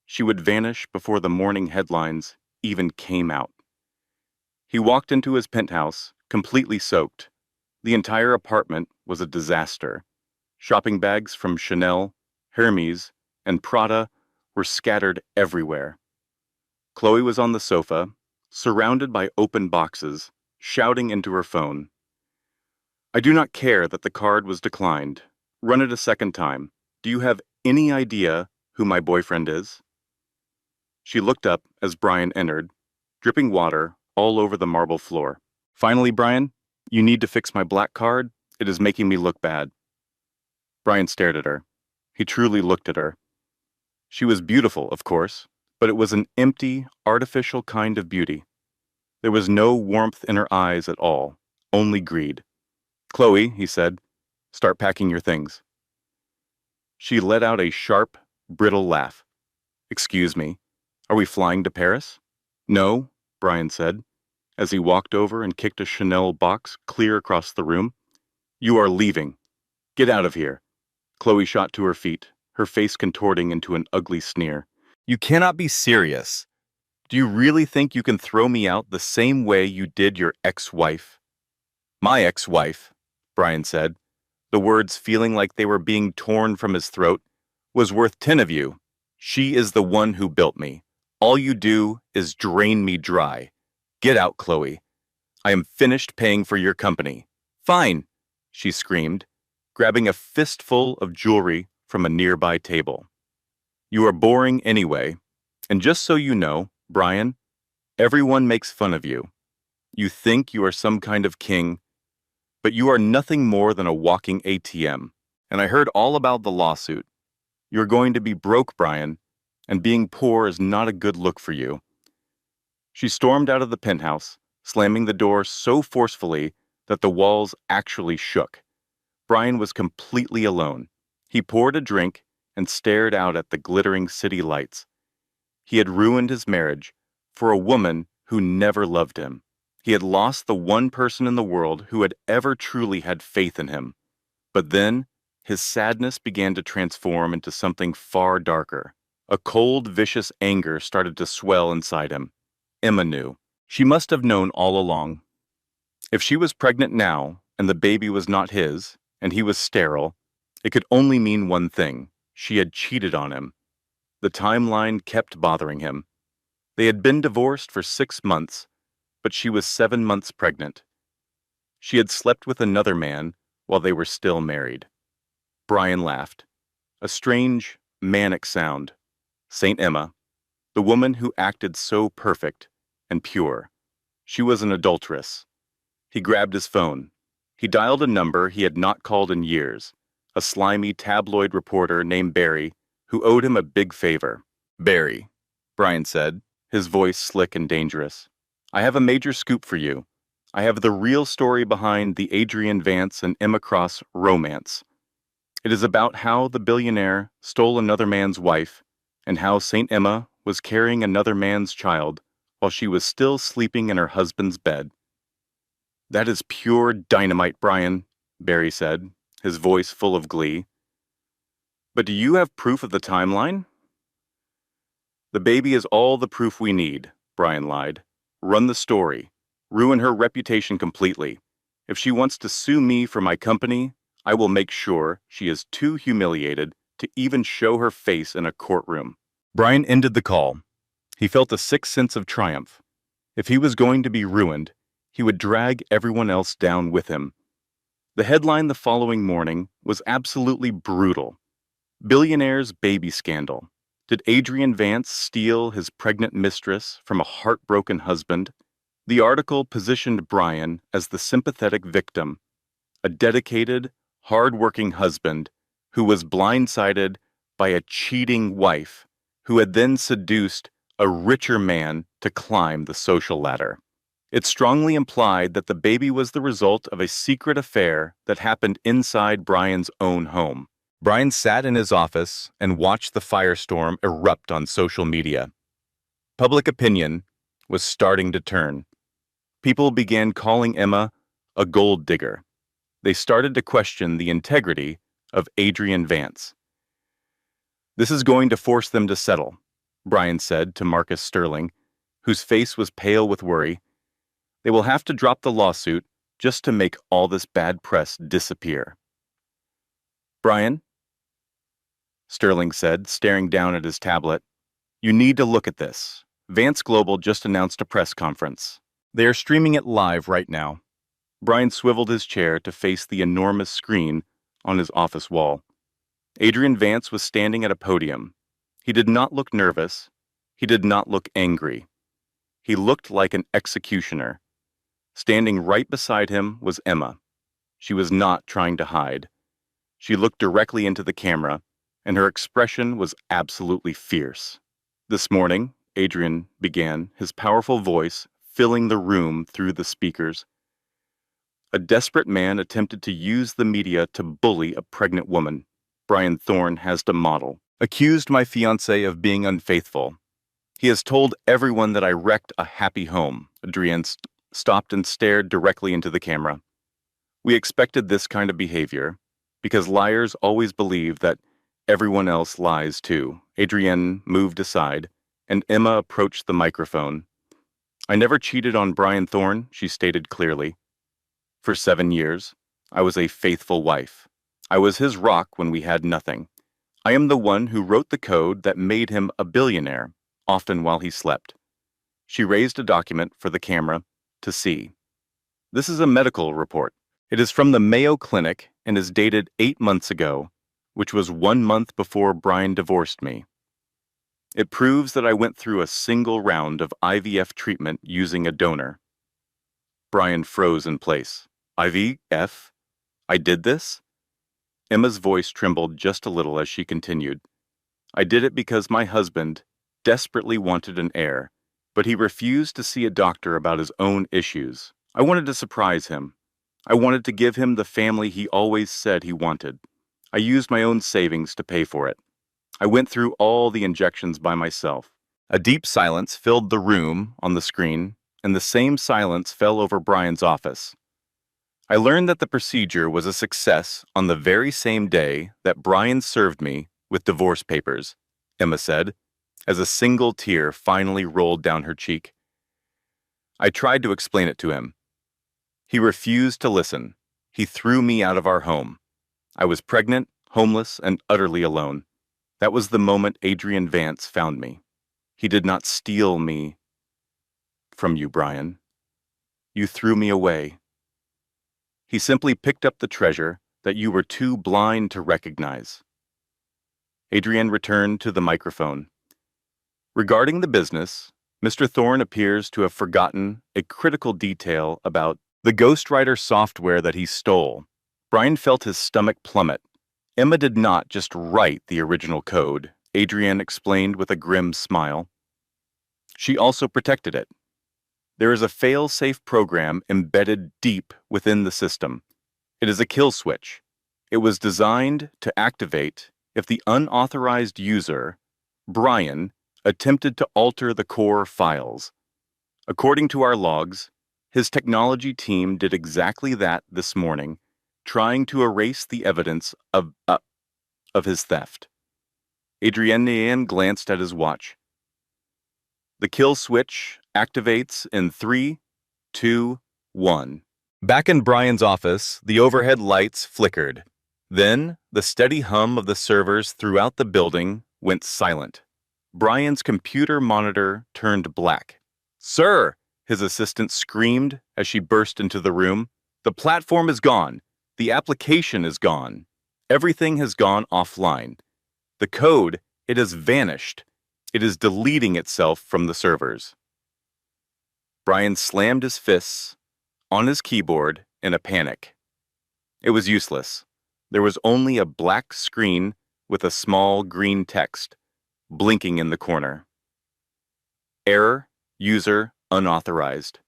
she would vanish before the morning headlines even came out. He walked into his penthouse, completely soaked. The entire apartment was a disaster. Shopping bags from Chanel, Hermes, and Prada were scattered everywhere. Chloe was on the sofa, surrounded by open boxes, shouting into her phone. I do not care that the card was declined. Run it a second time. Do you have any idea who my boyfriend is? She looked up as Brian entered, dripping water all over the marble floor. Finally, Brian, you need to fix my black card. It is making me look bad. Brian stared at her. He truly looked at her. She was beautiful, of course, but it was an empty, artificial kind of beauty. There was no warmth in her eyes at all, only greed. Chloe, he said, start packing your things. She let out a sharp, brittle laugh. Excuse me, are we flying to Paris? No, Brian said, as he walked over and kicked a Chanel box clear across the room. You are leaving. Get out of here. Chloe shot to her feet, her face contorting into an ugly sneer. You cannot be serious. Do you really think you can throw me out the same way you did your ex-wife? My ex-wife, Brian said, the words feeling like they were being torn from his throat, was worth 10 of you. She is the one who built me. All you do is drain me dry. Get out, Chloe. I am finished paying for your company. Fine, she screamed, grabbing a fistful of jewelry from a nearby table. You are boring anyway, and just so you know, Brian, everyone makes fun of you. You think you are some kind of king, but you are nothing more than a walking ATM. And I heard all about the lawsuit. You're going to be broke, Brian, and being poor is not a good look for you. She stormed out of the penthouse, slamming the door so forcefully that the walls actually shook. Brian was completely alone. He poured a drink and stared out at the glittering city lights. He had ruined his marriage for a woman who never loved him. He had lost the one person in the world who had ever truly had faith in him. But then, his sadness began to transform into something far darker. A cold, vicious anger started to swell inside him. Emma knew. She must have known all along. If she was pregnant now, and the baby was not his, and he was sterile, it could only mean one thing. She had cheated on him. The timeline kept bothering him. They had been divorced for 6 months, but she was 7 months pregnant. She had slept with another man while they were still married. Brian laughed. A strange, manic sound. Saint Emma, the woman who acted so perfect and pure. She was an adulteress. He grabbed his phone. He dialed a number he had not called in years, a slimy tabloid reporter named Barry who owed him a big favor. Barry, Brian said, his voice slick and dangerous. I have a major scoop for you. I have the real story behind the Adrian Vance and Emma Cross romance. It is about how the billionaire stole another man's wife and how Saint Emma was carrying another man's child while she was still sleeping in her husband's bed. That is pure dynamite, Brian, Barry said, his voice full of glee. But do you have proof of the timeline? The baby is all the proof we need, Brian lied. Run the story. Ruin her reputation completely. If she wants to sue me for my company, I will make sure she is too humiliated to even show her face in a courtroom. Brian ended the call. He felt a sick sense of triumph. If he was going to be ruined, he would drag everyone else down with him. The headline the following morning was absolutely brutal. Billionaire's baby scandal. Did Adrian Vance steal his pregnant mistress from a heartbroken husband? The article positioned Brian as the sympathetic victim, a dedicated, hard-working husband who was blindsided by a cheating wife who had then seduced a richer man to climb the social ladder. It strongly implied that the baby was the result of a secret affair that happened inside Brian's own home. Brian sat in his office and watched the firestorm erupt on social media. Public opinion was starting to turn. People began calling Emma a gold digger. They started to question the integrity of Adrian Vance. "This is going to force them to settle," Brian said to Marcus Sterling, whose face was pale with worry. "They will have to drop the lawsuit just to make all this bad press disappear." "Brian," Sterling said, staring down at his tablet, "you need to look at this. Vance Global just announced a press conference. They are streaming it live right now." Brian swiveled his chair to face the enormous screen on his office wall. Adrian Vance was standing at a podium. He did not look nervous. He did not look angry. He looked like an executioner. Standing right beside him was Emma. She was not trying to hide. She looked directly into the camera, and her expression was absolutely fierce. "This morning," Adrian began, his powerful voice filling the room through the speakers, "a desperate man attempted to use the media to bully a pregnant woman. Brian Thorne has to model. Accused my fiancée of being unfaithful. He has told everyone that I wrecked a happy home." Adrian stopped and stared directly into the camera. "We expected this kind of behavior, because liars always believe that everyone else lies too." Adrienne moved aside, and Emma approached the microphone. "I never cheated on Brian Thorne," she stated clearly. "For 7 years, I was a faithful wife. I was his rock when we had nothing. I am the one who wrote the code that made him a billionaire, often while he slept." She raised a document for the camera to see. "This is a medical report. It is from the Mayo Clinic and is dated 8 months ago, which was 1 month before Brian divorced me. It proves that I went through a single round of IVF treatment using a donor." Brian froze in place. "IVF? I did this?" Emma's voice trembled just a little as she continued. "I did it because my husband desperately wanted an heir, but he refused to see a doctor about his own issues. I wanted to surprise him. I wanted to give him the family he always said he wanted. I used my own savings to pay for it. I went through all the injections by myself." A deep silence filled the room on the screen, and the same silence fell over Brian's office. "I learned that the procedure was a success on the very same day that Brian served me with divorce papers," Emma said, as a single tear finally rolled down her cheek. "I tried to explain it to him. He refused to listen. He threw me out of our home. I was pregnant, homeless, and utterly alone. That was the moment Adrian Vance found me. He did not steal me from you, Brian. You threw me away. He simply picked up the treasure that you were too blind to recognize." Adrian returned to the microphone. "Regarding the business, Mr. Thorne appears to have forgotten a critical detail about the ghostwriter software that he stole." Brian felt his stomach plummet. "Emma did not just write the original code," Adrian explained with a grim smile. "She also protected it. There is a fail-safe program embedded deep within the system. It is a kill switch. It was designed to activate if the unauthorized user, Brian, attempted to alter the core files. According to our logs, his technology team did exactly that this morning, trying to erase the evidence of his theft." Adrienne glanced at his watch. "The kill switch activates in 3, 2, 1. Back in Brian's office, the overhead lights flickered. Then, the steady hum of the servers throughout the building went silent. Brian's computer monitor turned black. "Sir!" his assistant screamed as she burst into the room. "The platform is gone. The application is gone. Everything has gone offline. The code, it has vanished. It is deleting itself from the servers." Brian slammed his fists on his keyboard in a panic. It was useless. There was only a black screen with a small green text blinking in the corner. Error, user unauthorized.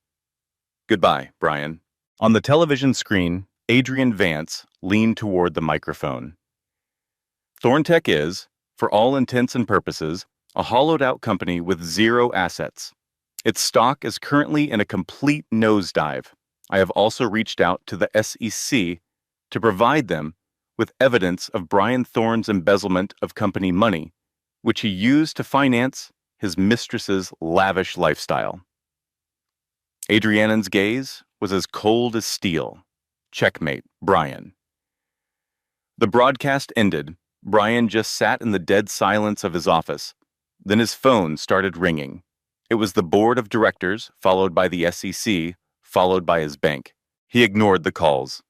Goodbye, Brian. On the television screen, Adrian Vance leaned toward the microphone. Thorntech is, for all intents and purposes, a hollowed-out company with zero assets. Its stock is currently in a complete nosedive. I have also reached out to the SEC to provide them with evidence of Brian Thorne's embezzlement of company money, which he used to finance his mistress's lavish lifestyle. Adrianen's gaze was as cold as steel. Checkmate, Brian. The broadcast ended. Brian just sat in the dead silence of his office. Then his phone started ringing. It was the board of directors, followed by the SEC, followed by his bank. He ignored the calls.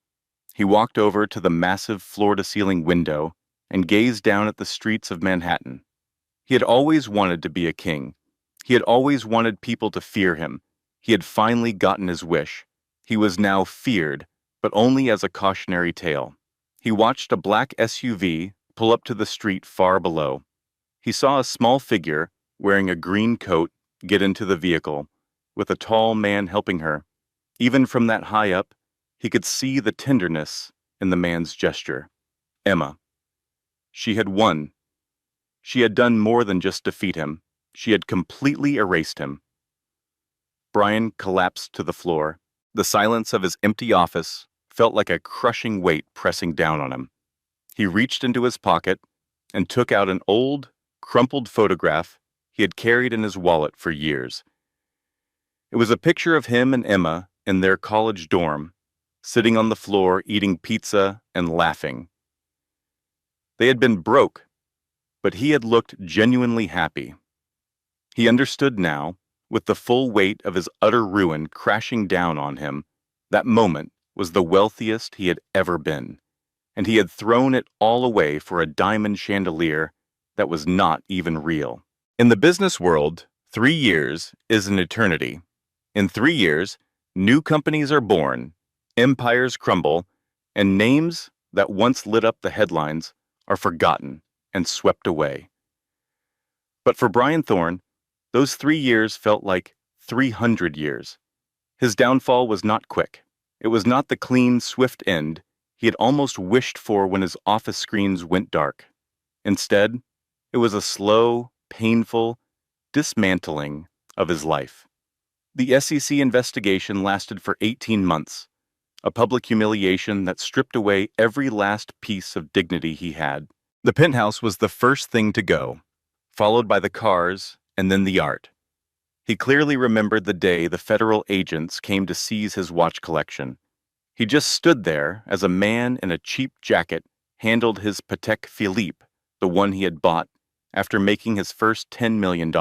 He walked over to the massive floor-to-ceiling window and gazed down at the streets of Manhattan. He had always wanted to be a king. He had always wanted people to fear him. He had finally gotten his wish. He was now feared, but only as a cautionary tale. He watched a black SUV pull up to the street far below. He saw a small figure, wearing a green coat, get into the vehicle, with a tall man helping her. Even from that high up, he could see the tenderness in the man's gesture. Emma. She had won. She had done more than just defeat him. She had completely erased him. Brian collapsed to the floor. The silence of his empty office felt like a crushing weight pressing down on him. He reached into his pocket and took out an old, crumpled photograph he had carried in his wallet for years. It was a picture of him and Emma in their college dorm, sitting on the floor eating pizza and laughing. They had been broke, but he had looked genuinely happy. He understood now, with the full weight of his utter ruin crashing down on him, that moment was the wealthiest he had ever been, and he had thrown it all away for a diamond chandelier that was not even real. In the business world, 3 years is an eternity. In 3 years, new companies are born, empires crumble, and names that once lit up the headlines are forgotten and swept away. But for Brian Thorne, those 3 years felt like 300 years. His downfall was not quick. It was not the clean, swift end he had almost wished for when his office screens went dark. Instead, it was a slow, painful dismantling of his life. The SEC investigation lasted for 18 months, a public humiliation that stripped away every last piece of dignity he had. The penthouse was the first thing to go, followed by the cars and then the art. He clearly remembered the day the federal agents came to seize his watch collection. He just stood there as a man in a cheap jacket handled his Patek Philippe, the one he had bought after making his first $10 million,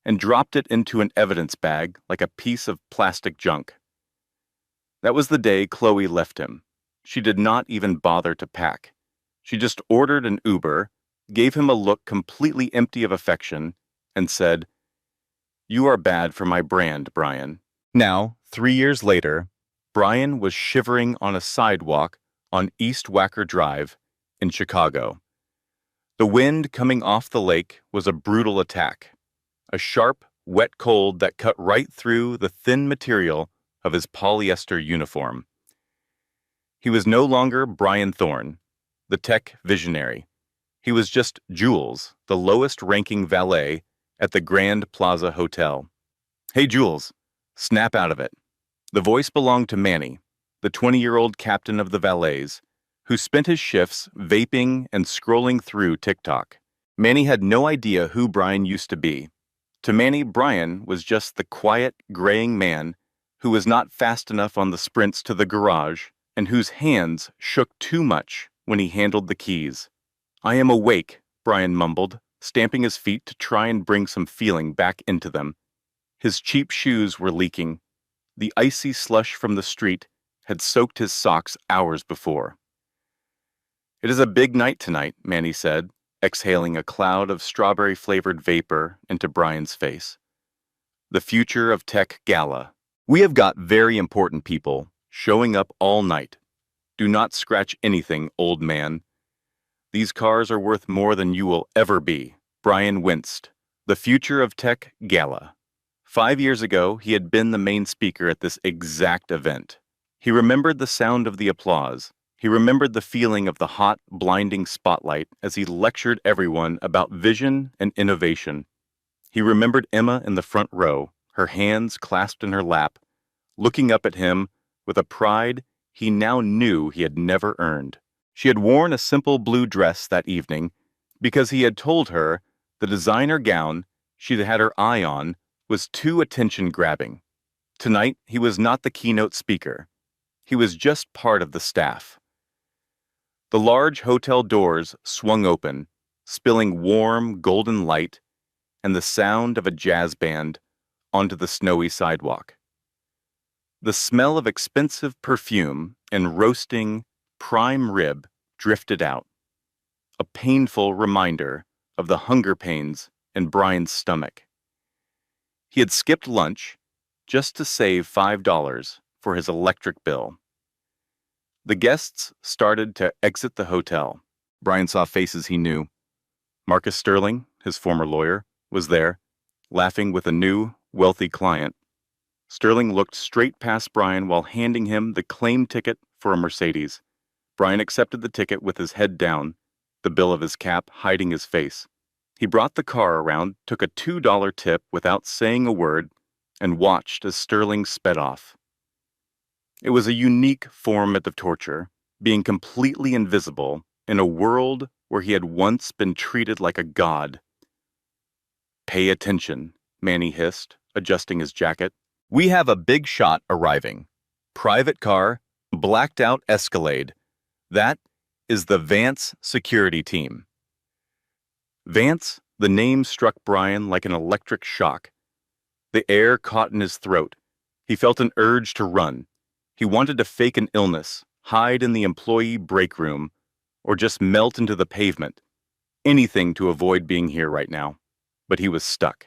and dropped it into an evidence bag like a piece of plastic junk. That was the day Chloe left him. She did not even bother to pack. She just ordered an Uber, gave him a look completely empty of affection, and said, "You are bad for my brand, Brian." Now, 3 years later, Brian was shivering on a sidewalk on East Wacker Drive in Chicago. The wind coming off the lake was a brutal attack, a sharp, wet cold that cut right through the thin material of his polyester uniform. He was no longer Brian Thorne, the tech visionary. He was just Jules, the lowest-ranking valet at the Grand Plaza Hotel. "Hey, Jules, snap out of it." The voice belonged to Manny, the 20-year-old captain of the valets, who spent his shifts vaping and scrolling through TikTok. Manny had no idea who Brian used to be. To Manny, Brian was just the quiet, graying man who was not fast enough on the sprints to the garage and whose hands shook too much when he handled the keys. "I am awake," Brian mumbled, stamping his feet to try and bring some feeling back into them. His cheap shoes were leaking. The icy slush from the street had soaked his socks hours before. "It is a big night tonight," Manny said, exhaling a cloud of strawberry-flavored vapor into Brian's face. "The Future of Tech Gala. We have got very important people showing up all night. Do not scratch anything, old man. These cars are worth more than you will ever be." Brian winced. The Future of Tech Gala. 5 years ago, he had been the main speaker at this exact event. He remembered the sound of the applause. He remembered the feeling of the hot, blinding spotlight as he lectured everyone about vision and innovation. He remembered Emma in the front row, her hands clasped in her lap, looking up at him with a pride he now knew he had never earned. She had worn a simple blue dress that evening because he had told her the designer gown she'd had her eye on was too attention-grabbing. Tonight, he was not the keynote speaker. He was just part of the staff. The large hotel doors swung open, spilling warm, golden light and the sound of a jazz band onto the snowy sidewalk. The smell of expensive perfume and roasting prime rib drifted out, a painful reminder of the hunger pains in Brian's stomach. He had skipped lunch just to save $5 for his electric bill. The guests started to exit the hotel. Brian saw faces he knew. Marcus Sterling, his former lawyer, was there, laughing with a new, wealthy client. Sterling looked straight past Brian while handing him the claim ticket for a Mercedes. Brian accepted the ticket with his head down, the bill of his cap hiding his face. He brought the car around, took a $2 tip without saying a word, and watched as Sterling sped off. It was a unique form of torture, being completely invisible in a world where he had once been treated like a god. "Pay attention," Manny hissed, adjusting his jacket. "We have a big shot arriving. Private car, blacked out Escalade. That is the Vance security team." Vance, the name struck Brian like an electric shock. The air caught in his throat. He felt an urge to run. He wanted to fake an illness, hide in the employee break room, or just melt into the pavement. Anything to avoid being here right now. But he was stuck.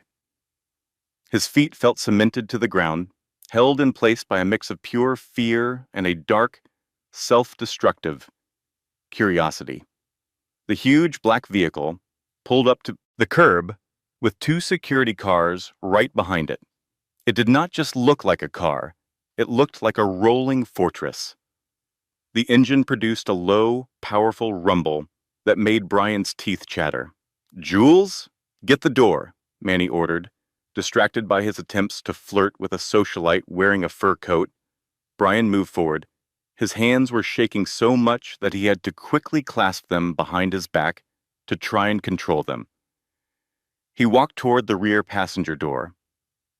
His feet felt cemented to the ground, held in place by a mix of pure fear and a dark, self-destructive curiosity. The huge black vehicle pulled up to the curb with two security cars right behind it. It did not just look like a car, it looked like a rolling fortress. The engine produced a low, powerful rumble that made Brian's teeth chatter. "Jules, get the door," Manny ordered, distracted by his attempts to flirt with a socialite wearing a fur coat. Brian moved forward. His hands were shaking so much that he had to quickly clasp them behind his back to try and control them. He walked toward the rear passenger door.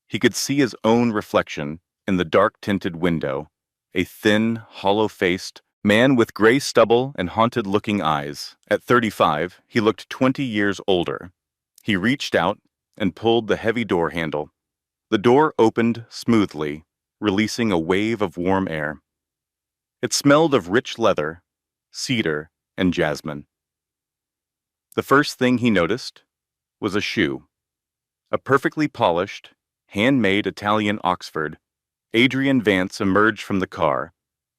He could see his own reflection in the dark-tinted window, a thin, hollow-faced man with gray stubble and haunted-looking eyes. At 35, he looked 20 years older. He reached out and pulled the heavy door handle. The door opened smoothly, releasing a wave of warm air. It smelled of rich leather, cedar, and jasmine. The first thing he noticed was a shoe. A perfectly polished, handmade Italian Oxford. Adrian Vance emerged from the car.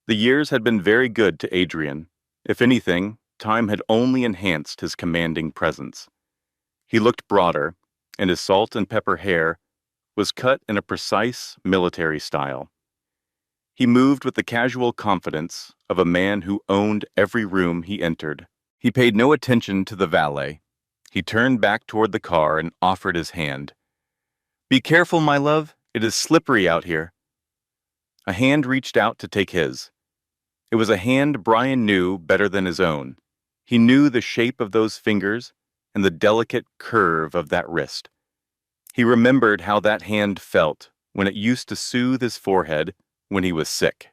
The years had been very good to Adrian. If anything, time had only enhanced his commanding presence. He looked broader, and his salt and pepper hair was cut in a precise military style. He moved with the casual confidence of a man who owned every room he entered. He paid no attention to the valet. He turned back toward the car and offered his hand. "Be careful, my love. It is slippery out here." A hand reached out to take his. It was a hand Brian knew better than his own. He knew the shape of those fingers and the delicate curve of that wrist. He remembered how that hand felt when it used to soothe his forehead when he was sick.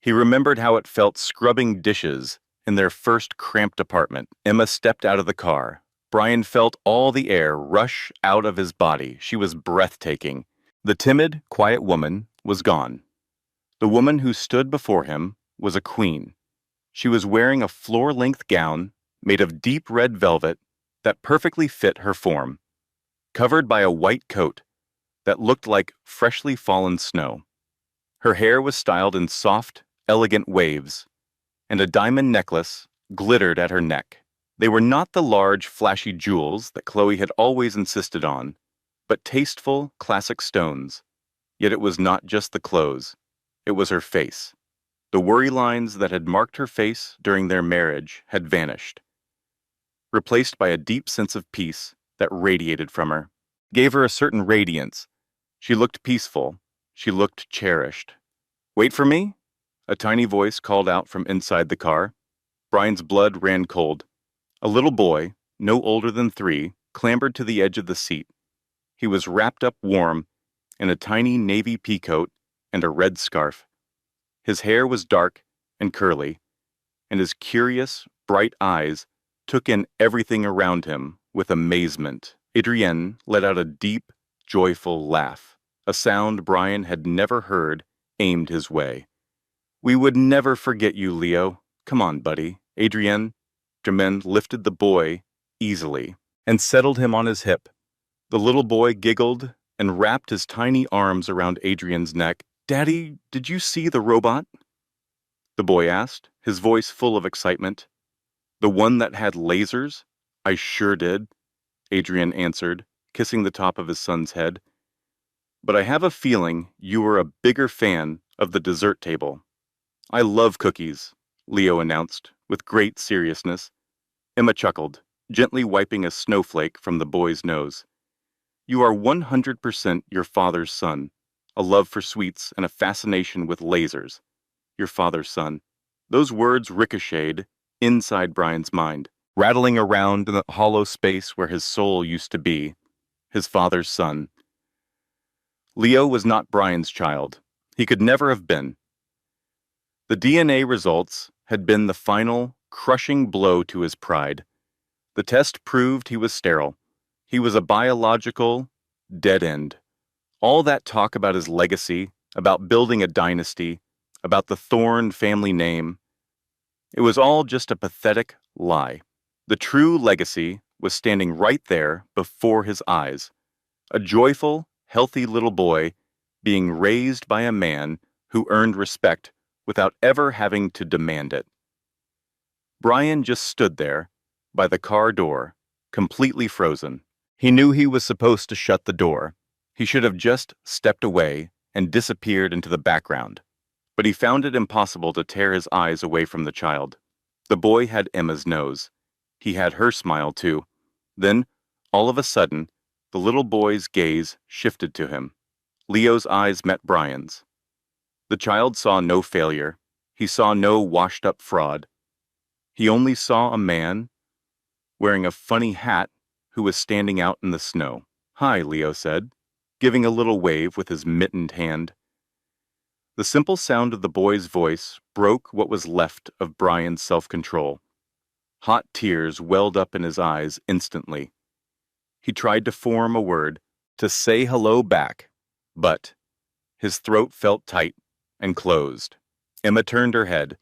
He remembered how it felt scrubbing dishes in their first cramped apartment. Emma stepped out of the car. Brian felt all the air rush out of his body. She was breathtaking. The timid, quiet woman was gone. The woman who stood before him was a queen. She was wearing a floor-length gown made of deep red velvet that perfectly fit her form, covered by a white coat that looked like freshly fallen snow. Her hair was styled in soft, elegant waves, and a diamond necklace glittered at her neck. They were not the large, flashy jewels that Chloe had always insisted on. but tasteful, classic stones. Yet it was not just the clothes. It was her face. The worry lines that had marked her face during their marriage had vanished, replaced by a deep sense of peace that radiated from her. Gave her a certain radiance. She looked peaceful. She looked cherished. "Wait for me?" A tiny voice called out from inside the car. Brian's blood ran cold. A little boy, no older than 3, clambered to the edge of the seat. He was wrapped up warm in a tiny navy peacoat and a red scarf. His hair was dark and curly, and his curious, bright eyes took in everything around him with amazement. Adrienne let out a deep, joyful laugh, a sound Brian had never heard aimed his way. "We would never forget you, Leo. Come on, buddy." Adrienne lifted the boy easily and settled him on his hip. The little boy giggled and wrapped his tiny arms around Adrian's neck. "Daddy, did you see the robot?" the boy asked, his voice full of excitement. "The one that had lasers?" "I sure did," Adrian answered, kissing the top of his son's head. "But I have a feeling you were a bigger fan of the dessert table." "I love cookies," Leo announced, with great seriousness. Emma chuckled, gently wiping a snowflake from the boy's nose. "You are 100% your father's son, a love for sweets and a fascination with lasers. Your father's son." Those words ricocheted inside Brian's mind, rattling around in the hollow space where his soul used to be. His father's son. Leo was not Brian's child. He could never have been. The DNA results had been the final, crushing blow to his pride. The test proved he was sterile. He was a biological dead end. All that talk about his legacy, about building a dynasty, about the Thorne family name, it was all just a pathetic lie. The true legacy was standing right there before his eyes. A joyful, healthy little boy being raised by a man who earned respect without ever having to demand it. Brian just stood there, by the car door, completely frozen. He knew he was supposed to shut the door. He should have just stepped away and disappeared into the background. But he found it impossible to tear his eyes away from the child. The boy had Emma's nose. He had her smile too. Then, all of a sudden, the little boy's gaze shifted to him. Leo's eyes met Brian's. The child saw no failure. He saw no washed-up fraud. He only saw a man wearing a funny hat who was standing out in the snow. "Hi," Leo said, giving a little wave with his mittened hand. The simple sound of the boy's voice broke what was left of Brian's self-control. Hot tears welled up in his eyes instantly. He tried to form a word, to say hello back, but his throat felt tight and closed. Emma turned her head.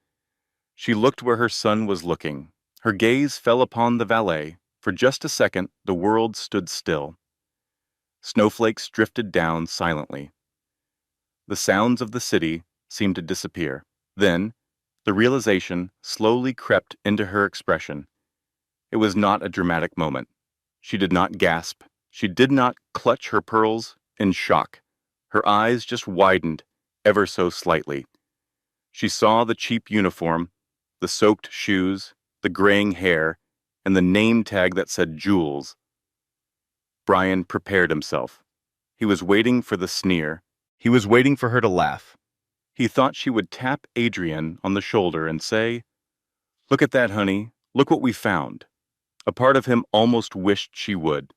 She looked where her son was looking. Her gaze fell upon the valet. For just a second, the world stood still. Snowflakes drifted down silently. The sounds of the city seemed to disappear. Then, the realization slowly crept into her expression. It was not a dramatic moment. She did not gasp. She did not clutch her pearls in shock. Her eyes just widened ever so slightly. She saw the cheap uniform, the soaked shoes, the graying hair, and the name tag that said Jules. Brian prepared himself. He was waiting for the sneer. He was waiting for her to laugh. He thought she would tap Adrienne on the shoulder and say, "Look at that, honey. Look what we found." A part of him almost wished she would.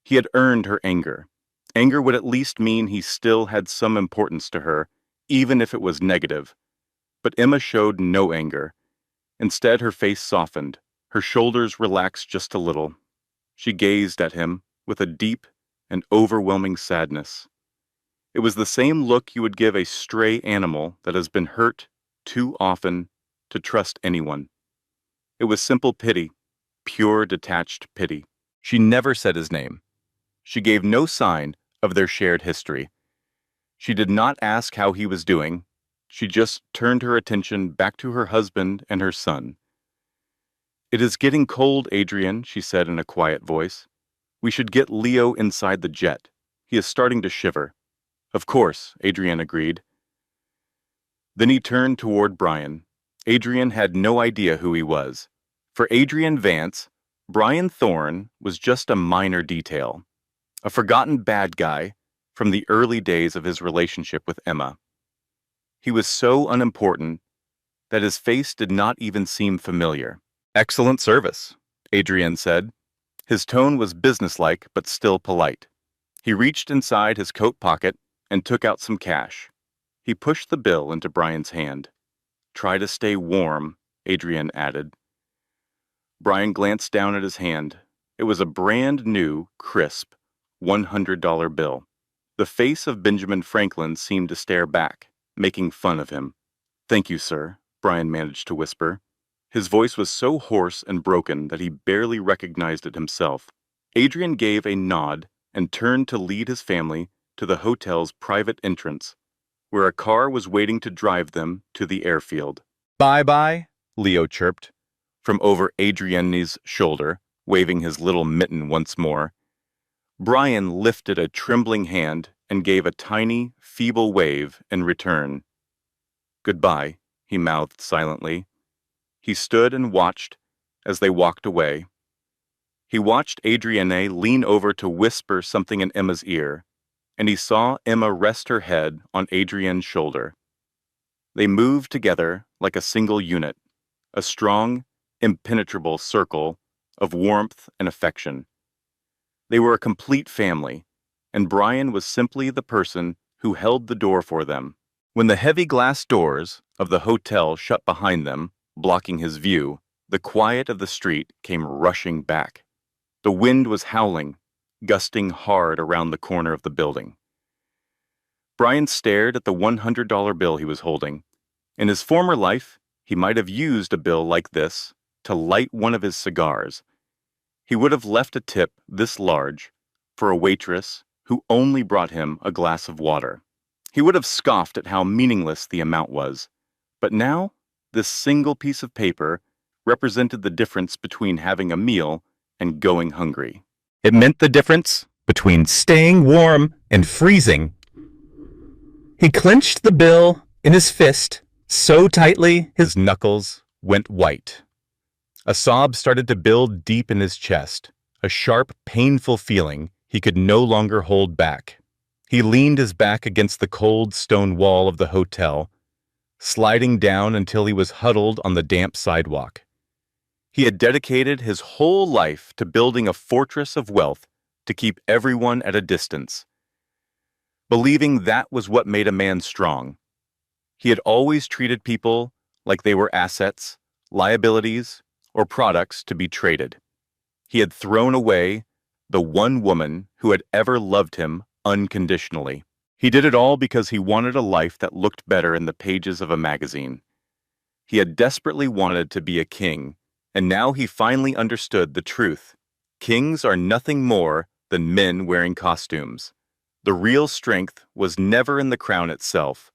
He had earned her anger. Anger would at least mean he still had some importance to her, even if it was negative. But Emma showed no anger. Instead, her face softened. Her shoulders relaxed just a little. She gazed at him with a deep and overwhelming sadness. It was the same look you would give a stray animal that has been hurt too often to trust anyone. It was simple pity, pure detached pity. She never said his name. She gave no sign of their shared history. She did not ask how he was doing. She just turned her attention back to her husband and her son. "It is getting cold, Adrian," she said in a quiet voice. "We should get Leo inside the jet." He is starting to shiver. Of course, Adrian agreed. Then he turned toward Brian. Adrian had no idea who he was. For Adrian Vance, Brian Thorne was just a minor detail, a forgotten bad guy from the early days of his relationship with Emma. He was so unimportant that his face did not even seem familiar. "Excellent service," Adrian said. His tone was businesslike but still polite. He reached inside his coat pocket and took out some cash. He pushed the bill into Brian's hand. "Try to stay warm," Adrian added. Brian glanced down at his hand. It was a brand new, crisp, $100 bill. The face of Benjamin Franklin seemed to stare back, making fun of him. "Thank you, sir," Brian managed to whisper. His voice was so hoarse and broken that he barely recognized it himself. Adrian gave a nod and turned to lead his family to the hotel's private entrance, where a car was waiting to drive them to the airfield. "Bye-bye," Leo chirped from over Adrian's shoulder, waving his little mitten once more. Brian lifted a trembling hand and gave a tiny, feeble wave in return. "Goodbye," he mouthed silently. He stood and watched as they walked away. He watched Adrienne lean over to whisper something in Emma's ear, and he saw Emma rest her head on Adrian's shoulder. They moved together like a single unit, a strong, impenetrable circle of warmth and affection. They were a complete family, and Brian was simply the person who held the door for them. When the heavy glass doors of the hotel shut behind them, blocking his view, the quiet of the street came rushing back. The wind was howling, gusting hard around the corner of the building. Brian stared at the $100 bill he was holding. In his former life, he might have used a bill like this to light one of his cigars. He would have left a tip this large for a waitress who only brought him a glass of water. He would have scoffed at how meaningless the amount was. But now, this single piece of paper represented the difference between having a meal and going hungry. It meant the difference between staying warm and freezing. He clenched the bill in his fist so tightly his knuckles went white. A sob started to build deep in his chest, a sharp, painful feeling he could no longer hold back. He leaned his back against the cold stone wall of the hotel, sliding down until he was huddled on the damp sidewalk. He had dedicated his whole life to building a fortress of wealth to keep everyone at a distance, believing that was what made a man strong. He had always treated people like they were assets, liabilities, or products to be traded. He had thrown away the one woman who had ever loved him unconditionally. He did it all because he wanted a life that looked better in the pages of a magazine. He had desperately wanted to be a king, and now he finally understood the truth. Kings are nothing more than men wearing costumes. The real strength was never in the crown itself.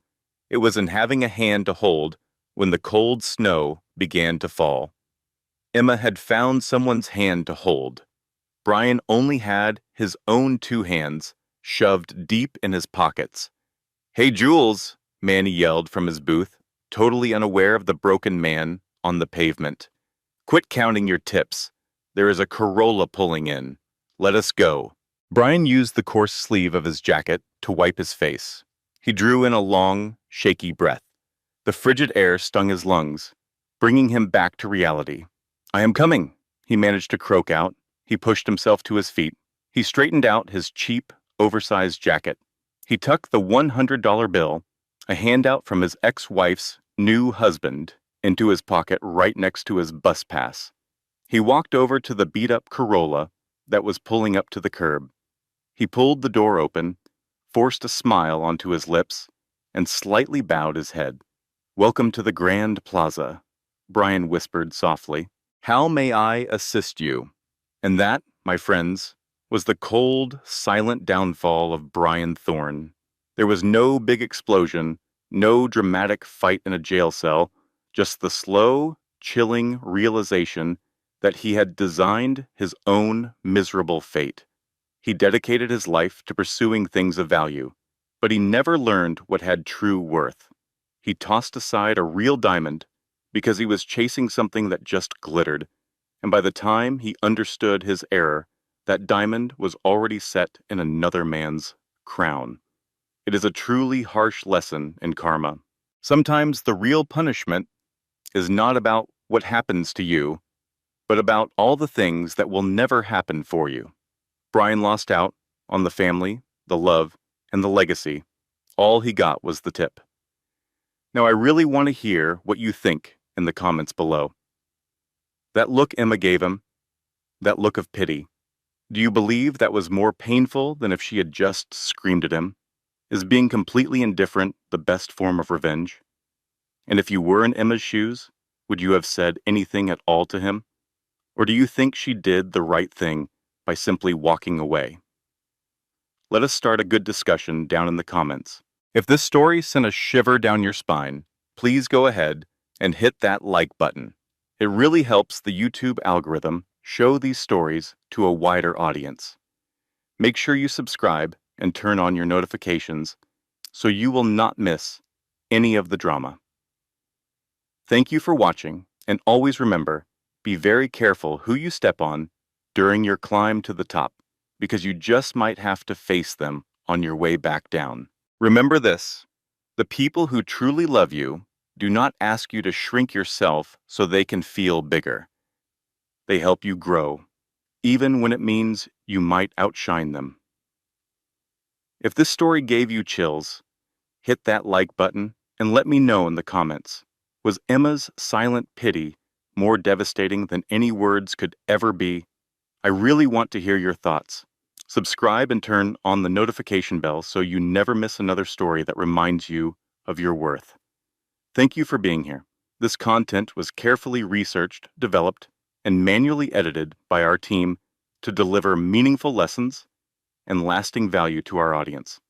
It was in having a hand to hold when the cold snow began to fall. Emma had found someone's hand to hold. Brian only had his own two hands shoved deep in his pockets. "Hey, Jules," Manny yelled from his booth, totally unaware of the broken man on the pavement. "Quit counting your tips. There is a Corolla pulling in. Let us go." Brian used the coarse sleeve of his jacket to wipe his face. He drew in a long, shaky breath. The frigid air stung his lungs, bringing him back to reality. "I am coming," he managed to croak out. He pushed himself to his feet. He straightened out his cheap, oversized jacket. He tucked the $100 bill, a handout from his ex-wife's new husband, into his pocket right next to his bus pass. He walked over to the beat-up Corolla that was pulling up to the curb. He pulled the door open, forced a smile onto his lips, and slightly bowed his head. "Welcome to the Grand Plaza," Brian whispered softly. "How may I assist you?" And that, my friends, was the cold, silent downfall of Brian Thorne. There was no big explosion, no dramatic fight in a jail cell, just the slow, chilling realization that he had designed his own miserable fate. He dedicated his life to pursuing things of value, but he never learned what had true worth. He tossed aside a real diamond because he was chasing something that just glittered, and by the time he understood his error, that diamond was already set in another man's crown. It is a truly harsh lesson in karma. Sometimes the real punishment is not about what happens to you, but about all the things that will never happen for you. Brian lost out on the family, the love, and the legacy. All he got was the tip. Now, I really want to hear what you think in the comments below. That look Emma gave him, that look of pity, do you believe that was more painful than if she had just screamed at him? Is being completely indifferent the best form of revenge? And if you were in Emma's shoes, would you have said anything at all to him? Or do you think she did the right thing by simply walking away? Let us start a good discussion down in the comments. If this story sent a shiver down your spine, please go ahead and hit that like button. It really helps the YouTube algorithm show these stories to a wider audience. Make sure you subscribe and turn on your notifications so you will not miss any of the drama. Thank you for watching, and always remember, be very careful who you step on during your climb to the top, because you just might have to face them on your way back down. Remember this: the people who truly love you do not ask you to shrink yourself so they can feel bigger. They help you grow, even when it means you might outshine them. If this story gave you chills, hit that like button and let me know in the comments. Was Emma's silent pity more devastating than any words could ever be? I really want to hear your thoughts. Subscribe and turn on the notification bell so you never miss another story that reminds you of your worth. Thank you for being here. This content was carefully researched, developed, and manually edited by our team to deliver meaningful lessons and lasting value to our audience.